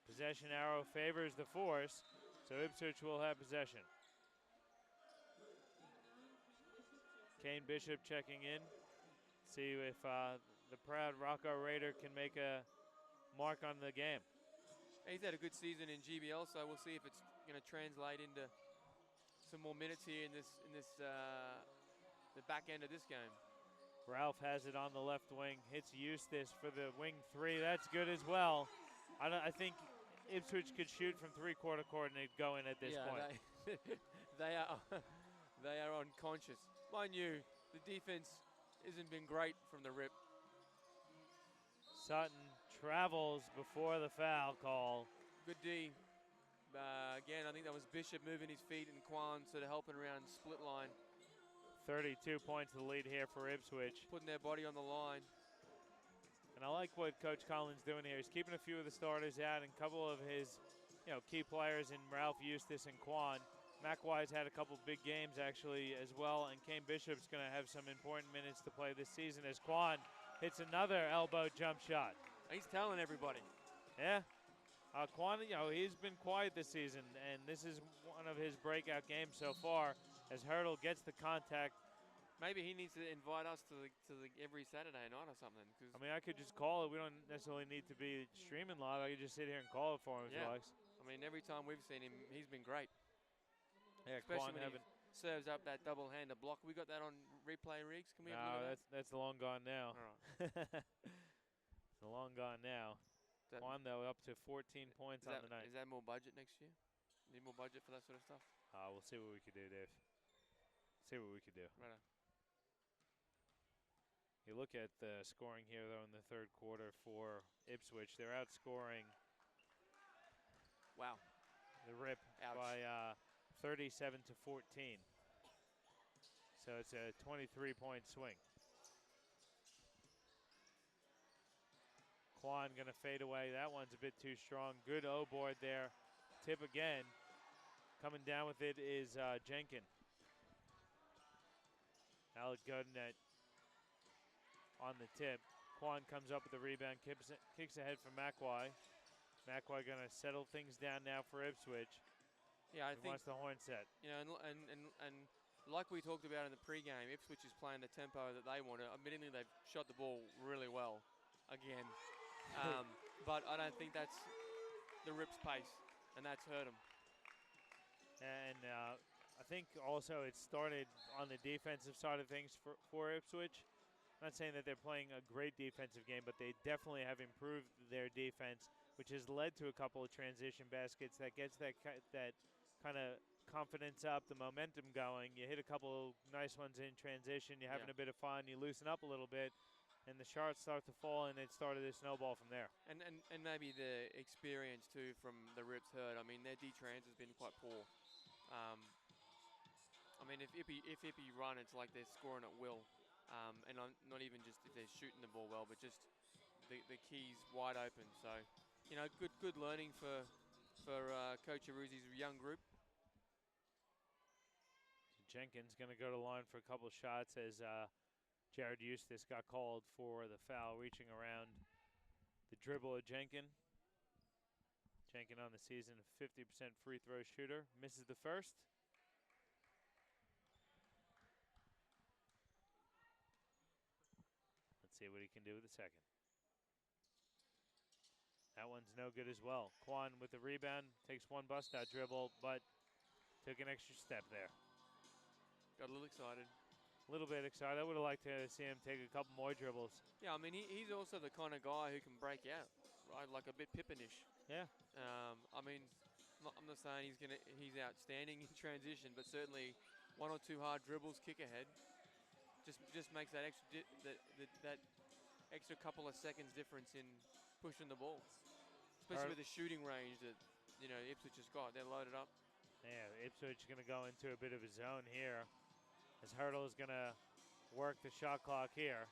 A: Possession arrow favors the Force, so Ipswich will have possession. Kane Bishop checking in. See if the proud Rocco Raider can make a mark on the game.
B: He's had a good season in GBL, so we'll see if it's going to translate into some more minutes here in the back end of this game.
A: Ralph has it on the left wing, hits Eustace for the wing three. That's good as well. I think Ipswich could shoot from three-quarter court and they'd go in at this point.
B: They are unconscious. Mind you, the defense hasn't been great from the rip.
A: Sutton travels before the foul call.
B: Good D. Again, I think that was Bishop moving his feet and Kwan sort of helping around split line.
A: 32 points to the lead here for Ipswich.
B: Putting their body on the line.
A: And I like what Coach Collins doing here. He's keeping a few of the starters out and a couple of his key players in Ralph Eustace and Kwan. Mackwai's had a couple big games actually as well, and Kane Bishop's going to have some important minutes to play this season as Kwan hits another elbow jump shot.
B: He's telling everybody.
A: Yeah. Kwan, he's been quiet this season, and this is one of his breakout games so far as Hurdle gets the contact
B: Maybe he needs to invite us to the every Saturday night or something. Cause
A: I mean, I could just call it. We don't necessarily need to be streaming live. I could just sit here and call it for him if he
B: Yeah.
A: likes.
B: I mean, every time we've seen him, he's been great.
A: Yeah,
B: Especially
A: Quan
B: when he serves up that double-hander block. We got that on replay, Riggs. Can we have a look at that?
A: that's long gone now.
B: All right.
A: It's long gone now.
B: That-
A: Quan, though, up to 14 points on the night.
B: Is that more budget next year? Need more budget for that sort of stuff?
A: We'll see what we can do, Dave. See what we can do.
B: Right.
A: You look at the scoring here, though, in the third quarter for Ipswich. They're outscoring
B: Wow.
A: the Rip
B: Ouch.
A: by 37 to 14. So it's a 23-point swing. Quan going to fade away. That one's a bit too strong. Good O-board there. Tip again. Coming down with it is Jenkin. Alec Godinette on the tip. Quan comes up with the rebound, kicks ahead for McWye. McWye going to settle things down now for Ipswich.
B: Yeah, I
A: He
B: think
A: wants the horn set.
B: you know, and like we talked about in the pregame, Ipswich is playing the tempo that they want to. Admittedly, they've shot the ball really well again, but I don't think that's the Rips' pace, and that's hurt them.
A: And I think also it started on the defensive side of things for Ipswich. I'm not saying that they're playing a great defensive game, but they definitely have improved their defense, which has led to a couple of transition baskets that gets that kind of confidence up, the momentum going. You hit a couple of nice ones in transition. You're having a bit of fun. You loosen up a little bit, and the shots start to fall, and it started to snowball from there.
B: And maybe the experience too from the Rips hurt. I mean, their D-trans has been quite poor. I mean, if Ippy run, it's like they're scoring at will. And not even just if they're shooting the ball well, but just the keys wide open. So, you know, good learning for Coach Aruzzi's young group.
A: Jenkins going to go to the line for a couple of shots as Jared Eustace got called for the foul, reaching around the dribble of Jenkins. Jenkins on the season, 50% free throw shooter, misses the first. Let's see what he can do with the second. That one's no good as well. Quan with the rebound, takes one bust-out dribble, but took an extra step there.
B: Got a little excited.
A: A little bit excited. I would have liked to see him take a couple more dribbles.
B: Yeah, I mean, he's also the kind of guy who can break out, right? Like a bit Pippinish.
A: Yeah.
B: I mean, I'm not saying he's outstanding in transition, but certainly one or two hard dribbles, kick ahead, just makes that extra that extra couple of seconds difference in pushing the ball, especially with the shooting range that Ipswich has got. They're loaded up.
A: Yeah, Ipswich is going to go into a bit of a zone here, as Hurdle is going to work the shot clock here.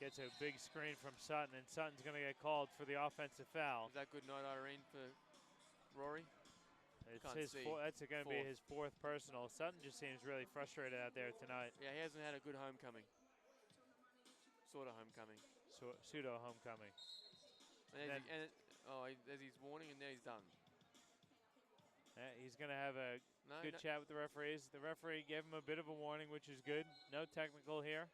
A: Gets a big screen from Sutton, and Sutton's going to get called for the offensive foul.
B: Is that good night, Irene, for Rory?
A: It's that's going to be his fourth personal. Sutton just seems really frustrated out there tonight.
B: Yeah, he hasn't had a good homecoming. Sort of homecoming.
A: Pseudo homecoming.
B: There's his warning, and there he's done.
A: He's going to have a good chat with the referees. The referee gave him a bit of a warning, which is good. No technical here.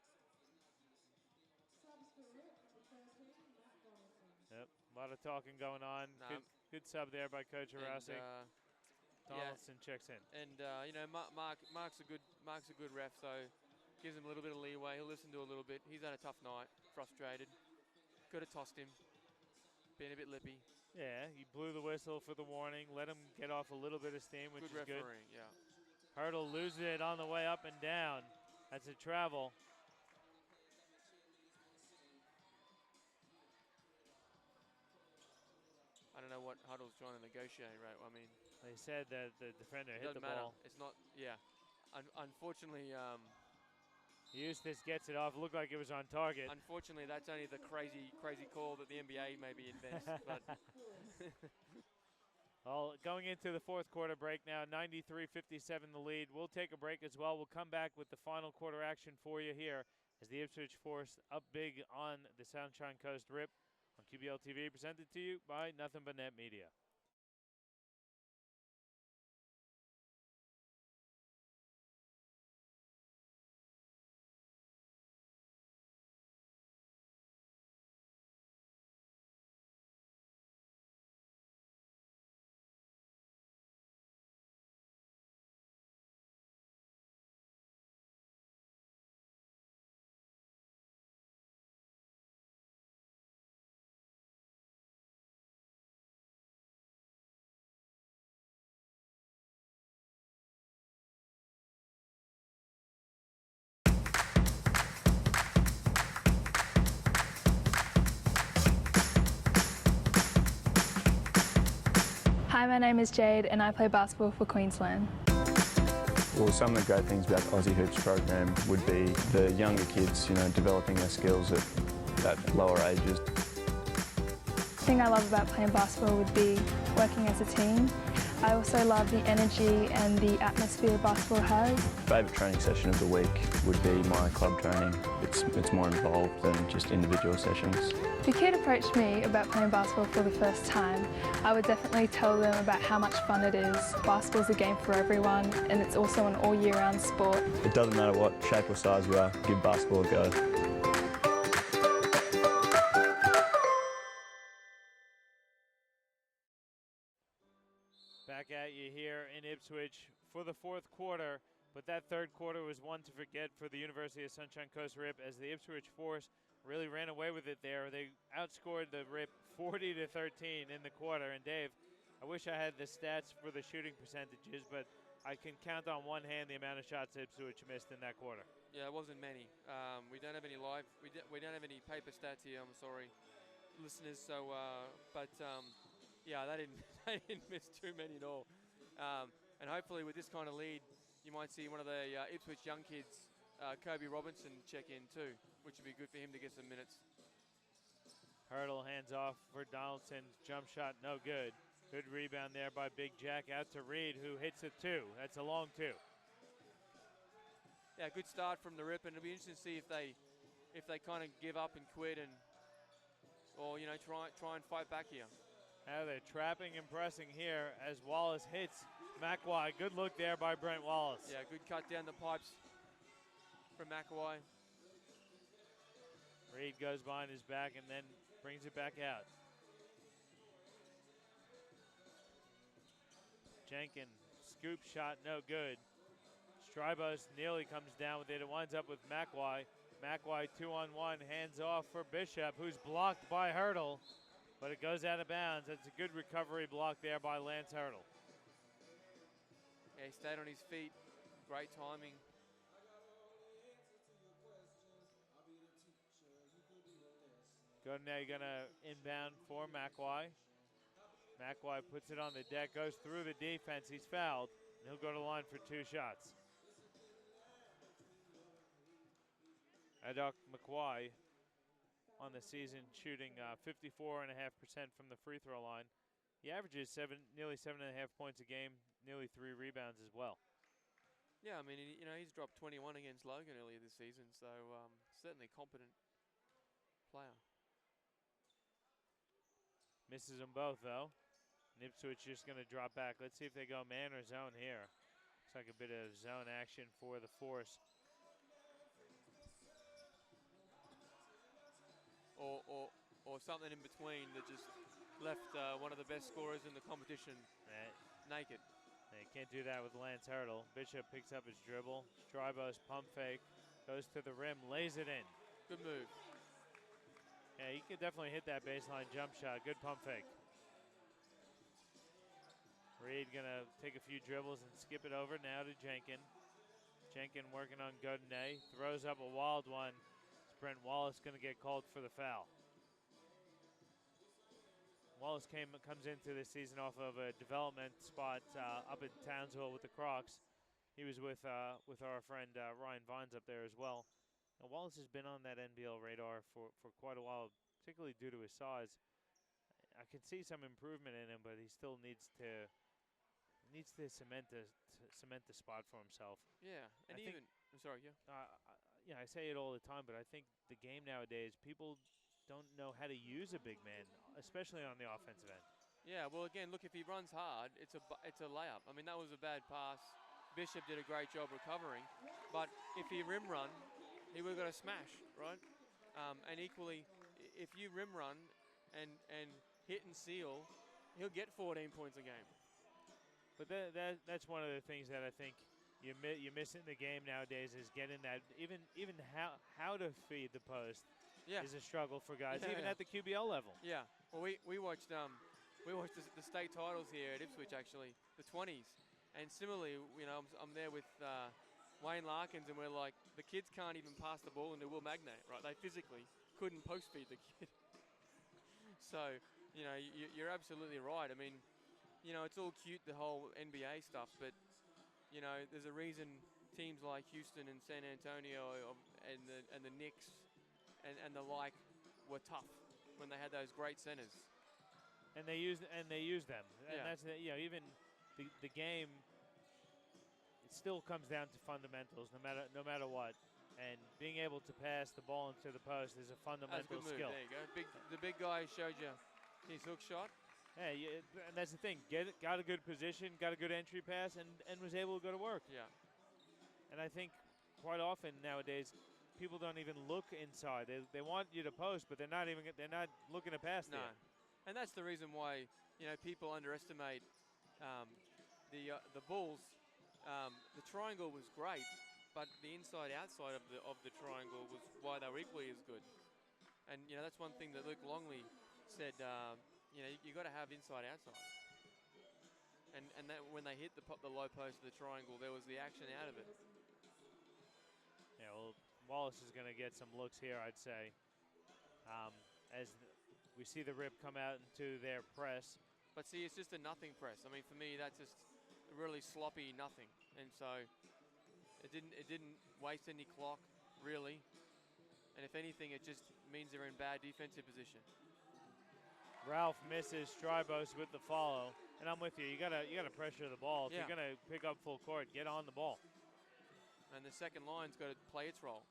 A: Yep, a lot of talking going on. Good sub there by Coach Aruzzi. Donaldson checks in.
B: And Mark's a good ref, so gives him a little bit of leeway. He'll listen to a little bit. He's had a tough night, frustrated. Could have tossed him. Been a bit lippy.
A: Yeah, he blew the whistle for the warning, let him get off a little bit of steam, which is good.
B: Good refereeing, yeah.
A: Hurdle loses it on the way up and down. That's a travel.
B: I don't know what Huddle's trying to negotiate, right? I mean,
A: they said that the defender hit the
B: matter.
A: ball.
B: It's not, yeah. Unfortunately,
A: Eustace gets it off. Looked like it was on target.
B: Unfortunately, that's only the crazy call that the NBA maybe invents. But
A: well, going into the fourth quarter break now, 93-57 the lead. We'll take a break as well. We'll come back with the final quarter action for you here as the Ipswich Force up big on the Sunshine Coast Rip on QBL TV, presented to you by Nothing But Net Media.
E: Hi, my name is Jade and I play basketball for Queensland.
F: Well, some of the great things about Aussie Hoops program would be the younger kids, developing their skills at lower ages.
E: The thing I love about playing basketball would be working as a team. I also love the energy and the atmosphere basketball has.
F: Favourite training session of the week would be my club training. It's more involved than just individual sessions.
E: If a kid approached me about playing basketball for the first time, I would definitely tell them about how much fun it is. Basketball's a game for everyone and it's also an all year round sport.
F: It doesn't matter what shape or size you are, give basketball a go.
A: Back at you here in Ipswich for the fourth quarter, but that third quarter was one to forget for the University of Sunshine Coast Rip as the Ipswich Force really ran away with it there. They outscored the Rip 40-13 in the quarter. And Dave, I wish I had the stats for the shooting percentages, but I can count on one hand the amount of shots Ipswich missed in that quarter.
B: Yeah, it wasn't many. We don't have any live. We don't have any paper stats here. I'm sorry, listeners. So, yeah, they didn't they didn't miss too many at all. And hopefully, with this kind of lead, you might see one of the Ipswich young kids, Kobe Robinson, check in too, which would be good for him to get some minutes.
A: Hurdle hands off for Donaldson. Jump shot, no good. Good rebound there by Big Jack out to Reed, who hits a two. That's a long two.
B: Yeah, good start from the Rip, and it'll be interesting to see if they kind of give up and quit or try and fight back here.
A: Now they're trapping and pressing here as Wallace hits McWye. Good look there by Brent Wallace.
B: Yeah, good cut down the pipes from McWye.
A: Reed goes behind his back and then brings it back out. Jenkins, scoop shot, no good. Strybos nearly comes down with it. It winds up with McWye. McWye 2-on-1, hands off for Bishop, who's blocked by Hurdle. But it goes out of bounds. That's a good recovery block there by Lance Hurdle.
B: Yeah, he stayed on his feet. Great timing.
A: Godinay gonna inbound for McWye. McWye puts it on the deck, goes through the defense. He's fouled, and he'll go to the line for two shots. Adok McWye on the season, shooting 54.5% from the free throw line. He averages nearly 7.5 points a game, nearly 3 rebounds as well.
B: Yeah, I mean, he's dropped 21 against Logan earlier this season, so certainly a competent player.
A: Misses them both, though. And Ipswich just going to drop back. Let's see if they go man or zone here. Looks like a bit of zone action for the Force.
B: Or something in between that just left one of the best scorers in the competition naked.
A: They can't do that with Lance Hurdle. Bishop picks up his dribble. Strybos pump fake, goes to the rim, lays it in.
B: Good move.
A: Yeah, he could definitely hit that baseline jump shot. Good pump fake. Reed gonna take a few dribbles and skip it over now to Jenkins. Jenkins working on Godinay, throws up a wild one. Brent Wallace going to get called for the foul. Wallace comes into this season off of a development spot up in Townsville with the Crocs. He was with our friend Ryan Vines up there as well. Now, Wallace has been on that NBL radar for quite a while, particularly due to his size. I can see some improvement in him, but he still needs to cement the spot for himself.
B: Yeah, and I'm sorry, yeah.
A: Yeah, I say it all the time, but I think the game nowadays, people don't know how to use a big man, especially on the offensive end.
B: Yeah, well, again, look, if he runs hard, it's a layup. I mean, that was a bad pass. Bishop did a great job recovering, but if he rim run, he would have got a smash, right? And equally, if you rim run and hit and seal, he'll get 14 points a game.
A: But that's one of the things that I think you miss in the game nowadays is getting that even how to feed the post is a struggle for guys, even at the QBL level.
B: Yeah. Well, we watched the state titles here at Ipswich, actually, the 20s, and similarly, I'm there with Wayne Larkins, and we're like, the kids can't even pass the ball into Will Magnate, right? They physically couldn't post feed the kid. So you're absolutely right. I mean, you know, it's all cute, the whole NBA stuff, but, you know, there's a reason teams like Houston and San Antonio and the Knicks and the like were tough when they had those great centers.
A: And they use them. And
B: Yeah.
A: that's you know, even the game, it still comes down to fundamentals no matter what. And being able to pass the ball into the post is a
B: That's a
A: fundamental
B: good move.
A: skill.
B: There you go. The big guy showed you his hook shot.
A: Yeah, and that's the thing. Got a good position, got a good entry pass, and was able to go to work.
B: Yeah.
A: And I think quite often nowadays, people don't even look inside. They want you to post, but they're not looking to pass
B: No.
A: there.
B: And that's the reason why, you know, people underestimate the Bulls. The triangle was great, but the inside-outside of the triangle was why they were equally as good. And, you know, that's one thing that Luke Longley said, you know, you got to have inside-outside. And that when they hit the low post of the triangle, there was the action out of it.
A: Yeah, well, Wallace is going to get some looks here, I'd say, as we see the Rip come out into their press.
B: But see, it's just a nothing press. I mean, for me, that's just really sloppy nothing. And so it didn't waste any clock, really. And if anything, it just means they're in bad defensive position.
A: Ralph misses Strybos with the follow, and I'm with you. You gotta pressure the ball. If
B: Yeah.
A: you're gonna pick up full court, get on the ball.
B: And the second line's got to play its role,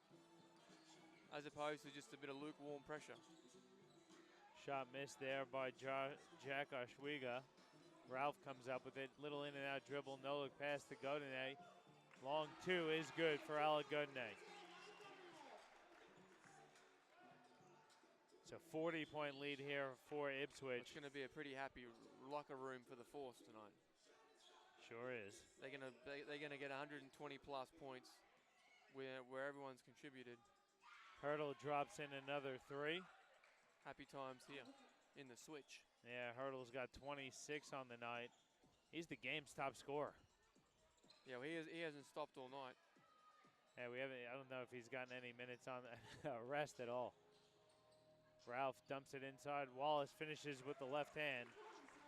B: as opposed to just a bit of lukewarm pressure.
A: Shot missed there by Jack Oshwiga. Ralph comes up with it. Little in and out dribble. No look pass to Godinez. Long two is good for Alec Godinez. It's a 40-point lead here for Ipswich.
B: It's going to be a pretty happy locker room for the Force tonight.
A: Sure is.
B: They're gonna get 120 plus points, where everyone's contributed.
A: Hurdle drops in another three.
B: Happy times here in the switch.
A: Yeah, Hurdle's got 26 on the night. He's the game's top scorer.
B: Yeah, well, he hasn't stopped all night.
A: Yeah, I don't know if he's gotten any minutes on rest at all. Ralph dumps it inside. Wallace finishes with the left hand.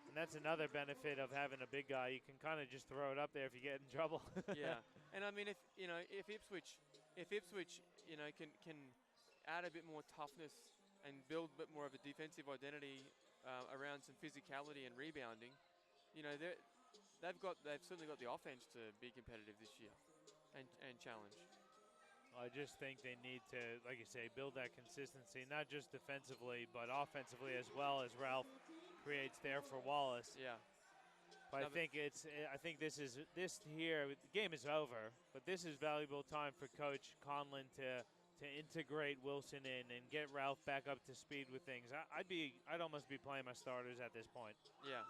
A: And that's another benefit of having a big guy. You can kind of just throw it up there if you get in trouble.
B: Yeah, and I mean, if Ipswich, you know, can add a bit more toughness and build a bit more of a defensive identity around some physicality and rebounding, you know, they've certainly got the offense to be competitive this year and challenge.
A: I just think they need to, like you say, build that consistency, not just defensively, but offensively as well, as Ralph creates there for Wallace.
B: Yeah.
A: But I think this here, the game is over, but this is valuable time for Coach Conlon to integrate Wilson in and get Ralph back up to speed with things. I'd almost be playing my starters at this point.
B: Yeah.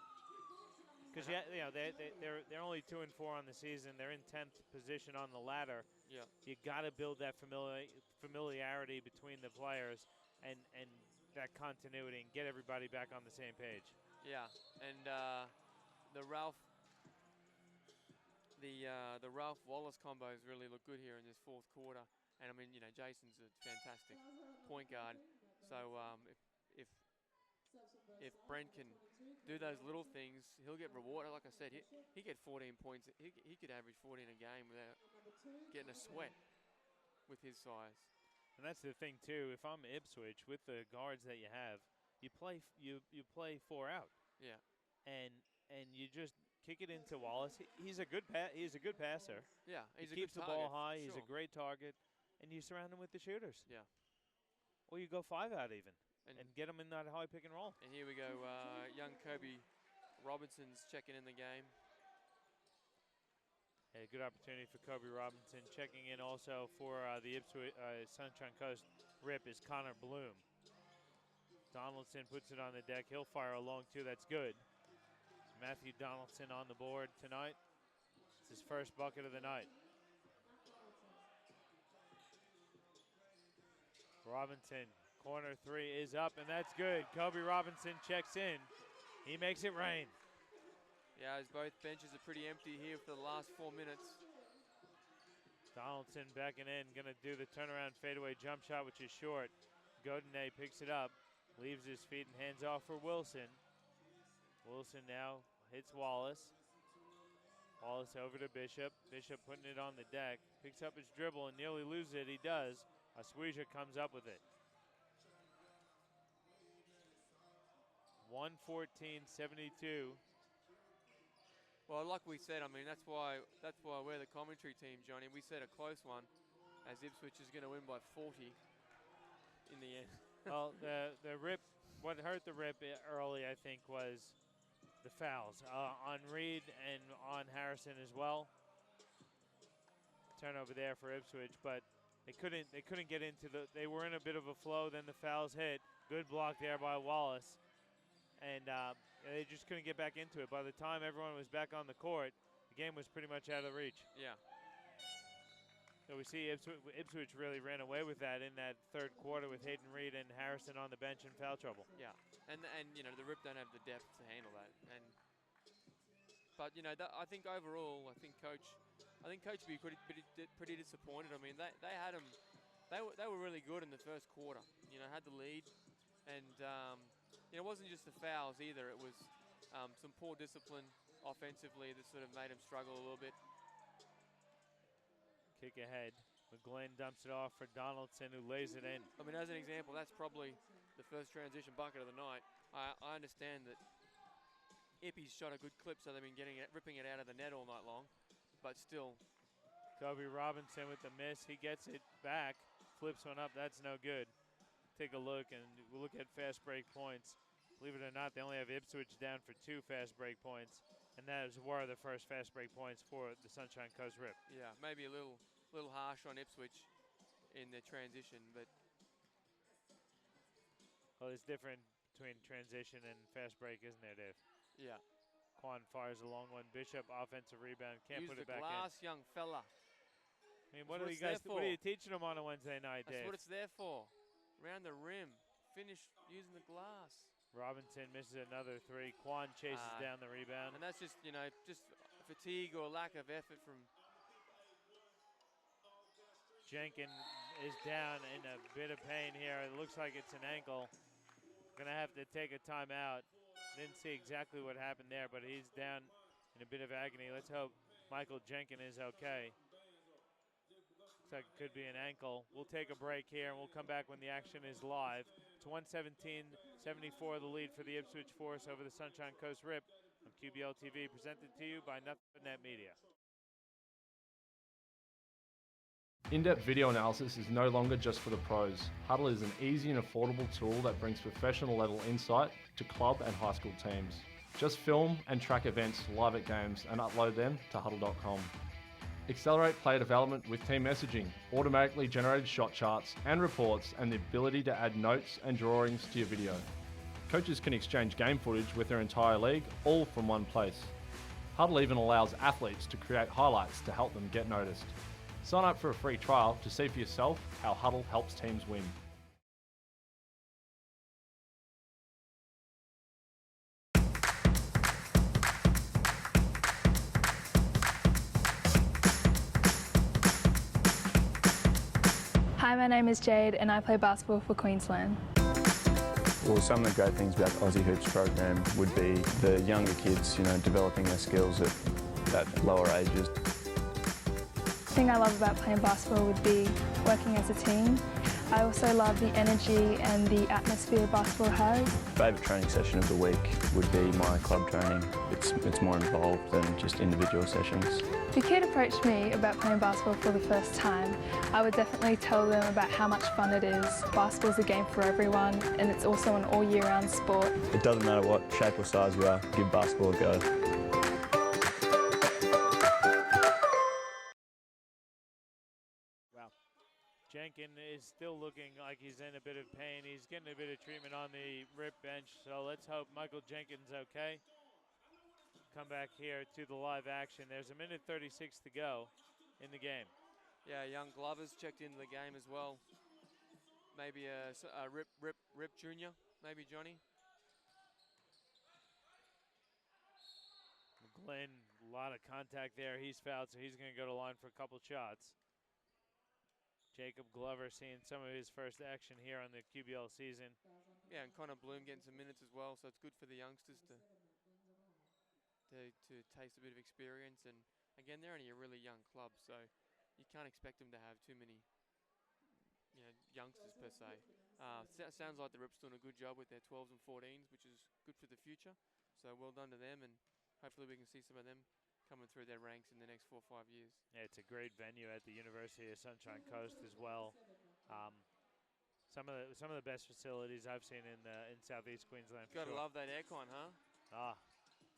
A: Because they're only 2-4 on the season. They're in 10th position on the ladder.
B: Yeah.
A: You got to build that familiarity between the players and that continuity and get everybody back on the same page.
B: Yeah, and the Ralph Wallace combos really look good here in this fourth quarter. And I mean, you know, Jason's a fantastic point guard. So if Brent can do those little things, he'll get rewarded. Like I said, he get 14 points. He could average 14 a game without getting a sweat with his size.
A: And that's the thing too. If I'm Ipswich with the guards that you have, you play 4 out.
B: Yeah.
A: And you just kick it into Wallace. He's a good passer.
B: Yeah,
A: he keeps the ball high. He's a great target, and you surround him with the shooters.
B: Yeah.
A: Or you go 5 out even, and get him in that high pick and roll.
B: And here we go. Young Kobe Robinson's checking in the game.
A: A good opportunity for Kobe Robinson. Checking in also for the Ipswich Sunshine Coast Rip is Connor Bloom. Donaldson puts it on the deck. He'll fire a long two. That's good. Matthew Donaldson on the board tonight. It's his first bucket of the night. Robinson, corner three is up, and that's good. Kobe Robinson checks in. He makes it rain.
B: Yeah, as both benches are pretty empty here for the last 4 minutes.
A: Donaldson backing in, gonna do the turnaround fadeaway jump shot, which is short. Godinez picks it up, leaves his feet and hands off for Wilson. Wilson now hits Wallace. Wallace over to Bishop. Bishop putting it on the deck. Picks up his dribble and nearly loses it. He does. Osweja comes up with it. 114-72.
B: Well, like we said, I mean, that's why we're the commentary team, Johnny. We said a close one, as Ipswich is going to win by 40 in the end.
A: Well, the rip, what hurt the rip early, I think, was the fouls on Reed and on Harrison as well. Turnover there for Ipswich, but they couldn't get into they were in a bit of a flow. Then the fouls hit. Good block there by Wallace, and they just couldn't get back into it. By the time everyone was back on the court, the game was pretty much out of reach.
B: Yeah.
A: So we see Ipswich really ran away with that in that third quarter with Hayden Reed and Harrison on the bench in foul trouble.
B: Yeah, and you know, the Rip don't have the depth to handle that. But you know, I think overall, I think Coach would be pretty disappointed. I mean, they had them. They were really good in the first quarter. You know, had the lead, and you know, it wasn't just the fouls either. It was some poor discipline offensively that sort of made them struggle a little bit.
A: Kick ahead. McGlynn dumps it off for Donaldson, who lays it in.
B: I mean, as an example, that's probably the first transition bucket of the night. I understand that Ippy's shot a good clip, so they've been ripping it out of the net all night long. But still.
A: Kobe Robinson with the miss. He gets it back, flips one up. That's no good. Take a look, and we'll look at fast break points. Believe it or not, they only have Ipswich down for 2 fast break points. And that were the first fast break points for the Sunshine Coast Rip.
B: Yeah, maybe a little harsh on Ipswich in their transition, but
A: well, it's different between transition and fast break, isn't there, Dave?
B: Yeah.
A: Quan fires a long one. Bishop offensive rebound, can't put it back in.
B: Use the glass, young fella.
A: I mean, what are you guys? What are you teaching them on a Wednesday night, Dave?
B: That's what it's there for. Around the rim, finish using the glass.
A: Robinson misses another 3. Quan chases down the rebound.
B: And that's just, you know, just fatigue or lack of effort from.
A: Jenkins is down in a bit of pain here. It looks like it's an ankle. Gonna have to take a timeout. Didn't see exactly what happened there, but he's down in a bit of agony. Let's hope Michael Jenkins is okay. Looks like it could be an ankle. We'll take a break here, and we'll come back when the action is live. It's 117-74, the lead for the Ipswich Force over the Sunshine Coast Rip on QBL TV, presented to you by Nothing But Net Media.
D: In-depth video analysis is no longer just for the pros. Huddle is an easy and affordable tool that brings professional level insight to club and high school teams. Just film and track events live at games and upload them to huddle.com. Accelerate player development with team messaging, automatically generated shot charts and reports, and the ability to add notes and drawings to your video. Coaches can exchange game footage with their entire league, all from one place. Huddle even allows athletes to create highlights to help them get noticed. Sign up for a free trial to see for yourself how Huddle helps teams win.
E: Hi, my name is Jade and I play basketball for Queensland.
F: Well, some of the great things about Aussie Hoops program would be the younger kids, you know, developing their skills at lower ages.
E: The thing I love about playing basketball would be working as a team. I also love the energy and the atmosphere basketball has.
F: Favourite training session of the week would be my club training. It's more involved than just individual sessions.
E: If a kid approached me about playing basketball for the first time, I would definitely tell them about how much fun it is. Basketball's a game for everyone, and it's also an all year round sport.
F: It doesn't matter what shape or size you are, give basketball a go.
A: Jenkins is still looking like he's in a bit of pain. He's getting a bit of treatment on the Rip bench, so let's hope Michael Jenkins is okay. Come back here to the live action. There's 1:36 to go in the game.
B: Yeah, young Glover's checked into the game as well. Maybe a Rip Junior, maybe Johnny.
A: McGlynn, a lot of contact there. He's fouled, so he's going to go to line for a couple shots. Jacob Glover seeing some of his first action here on the QBL season.
B: Yeah, and Connor Bloom getting some minutes as well, so it's good for the youngsters to to taste a bit of experience. And again, they're only a really young club, so you can't expect them to have too many, youngsters per se. Sounds like the Rips doing a good job with their 12s and 14s, which is good for the future. So well done to them, and hopefully we can see some of them coming through their ranks in the next 4 or 5 years.
A: Yeah, it's a great venue at the University of Sunshine Coast as well. Some of the best facilities I've seen in Southeast Queensland.
B: Gotta love that aircon, huh?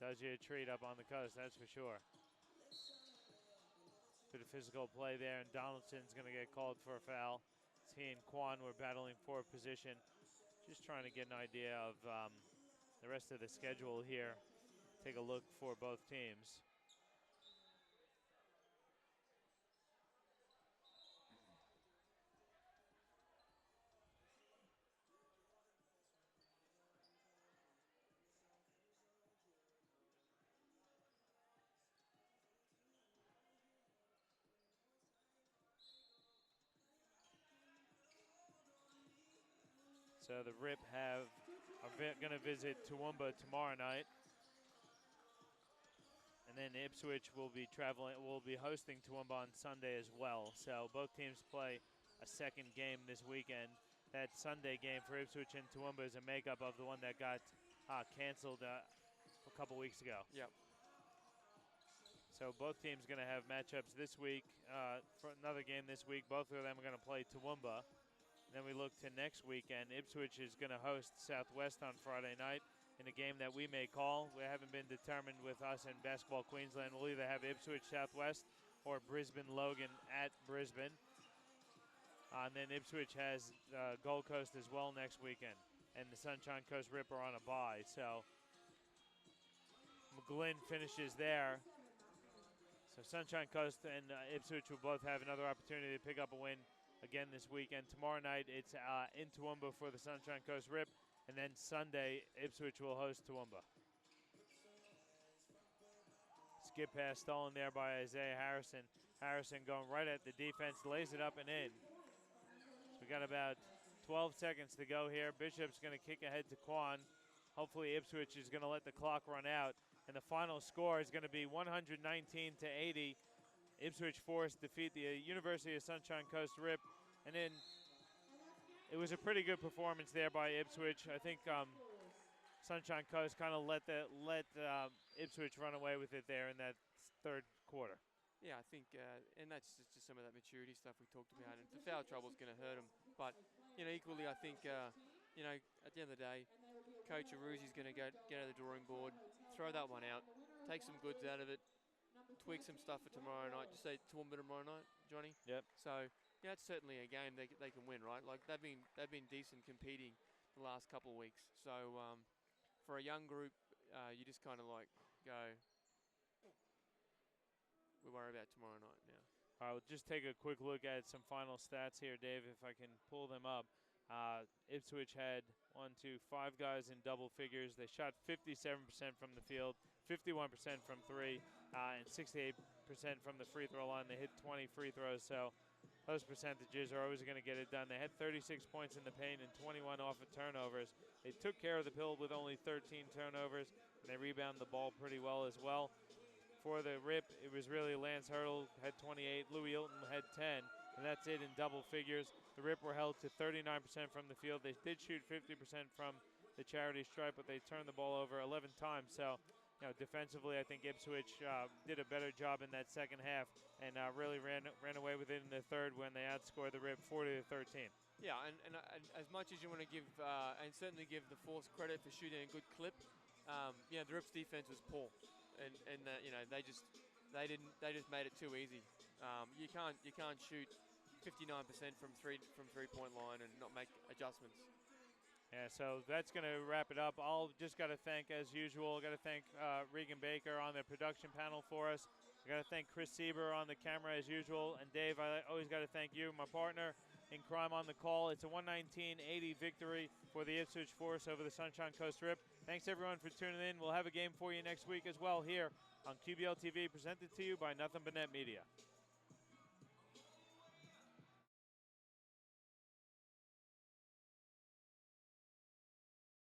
A: Does you a treat up on the coast, that's for sure. Bit of physical play there, and Donaldson's going to get called for a foul. As he and Kwan were battling for position. Just trying to get an idea of the rest of the schedule here. Take a look for both teams. So the Rip are going to visit Toowoomba tomorrow night. And then Ipswich will be hosting Toowoomba on Sunday as well. So both teams play a second game this weekend. That Sunday game for Ipswich and Toowoomba is a makeup of the one that got canceled a couple weeks ago.
B: Yep.
A: So both teams going to have matchups this week. For another game this week, both of them are going to play Toowoomba. Then we look to next weekend. Ipswich is going to host Southwest on Friday night in a game that we may call. We haven't been determined with us in Basketball Queensland. We'll either have Ipswich Southwest or Brisbane Logan at Brisbane. And then Ipswich has Gold Coast as well next weekend. And the Sunshine Coast Rip are on a bye. So McGlynn finishes there. So Sunshine Coast and Ipswich will both have another opportunity to pick up a win again this weekend. Tomorrow night it's in Toowoomba for the Sunshine Coast Rip, and then Sunday Ipswich will host Toowoomba. Skip pass stolen there by Isaiah Harrison. Harrison going right at the defense, lays it up and in. So we got about 12 seconds to go here. Bishop's going to kick ahead to Kwan. Hopefully Ipswich is going to let the clock run out, and the final score is going to be 119-80. Ipswich Force defeat the University of Sunshine Coast Rip. And then it was a pretty good performance there by Ipswich. I think Sunshine Coast kind of let Ipswich run away with it there in that third quarter.
B: Yeah, I think, and that's just some of that maturity stuff we talked about. And the foul trouble is going to hurt them. But, equally, I think, at the end of the day, Coach Aruzi's going to get out of the drawing board, throw that one out, take some goods out of it, tweak some stuff for tomorrow night. Just say Toowoomba tomorrow night, Johnny.
A: Yep.
B: So it's certainly a game they can win, right? Like they've been decent competing the last couple of weeks. So for a young group, you just kind of like go. We worry about tomorrow night now.
A: All right, we'll just take a quick look at some final stats here, Dave, if I can pull them up. Ipswich had 5 guys in double figures. They shot 57% from the field, 51% from three, and 68% from the free throw line. They hit 20 free throws, so those percentages are always going to get it done. They had 36 points in the paint and 21 off of turnovers. They took care of the pill with only 13 turnovers, and they rebounded the ball pretty well as well. For the Rip, it was really Lance Hurdle had 28, Louis Hilton had 10, and that's it in double figures. The Rip were held to 39% from the field. They did shoot 50% from the charity stripe, but they turned the ball over 11 times. So, defensively, I think Ipswich did a better job in that second half and really ran away with it in the third when they outscored the Rip 40-13.
B: Yeah, and as much as you want to give, and certainly give the Force credit for shooting a good clip, the Rip's defense was poor, and they just made it too easy. You can't shoot 59% from three-point line and not make adjustments.
A: Yeah, so that's going to wrap it up. I'll just got to thank, as usual, got to thank Regan Baker on the production panel for us. I got to thank Chris Sieber on the camera as usual, and Dave, I always got to thank you, my partner in crime, on the call. It's a 119-80 victory for the Ipswich Force over the Sunshine Coast Rip. Thanks everyone for tuning in. We'll have a game for you next week as well here on QBL TV, presented to you by Nothing But Net Media.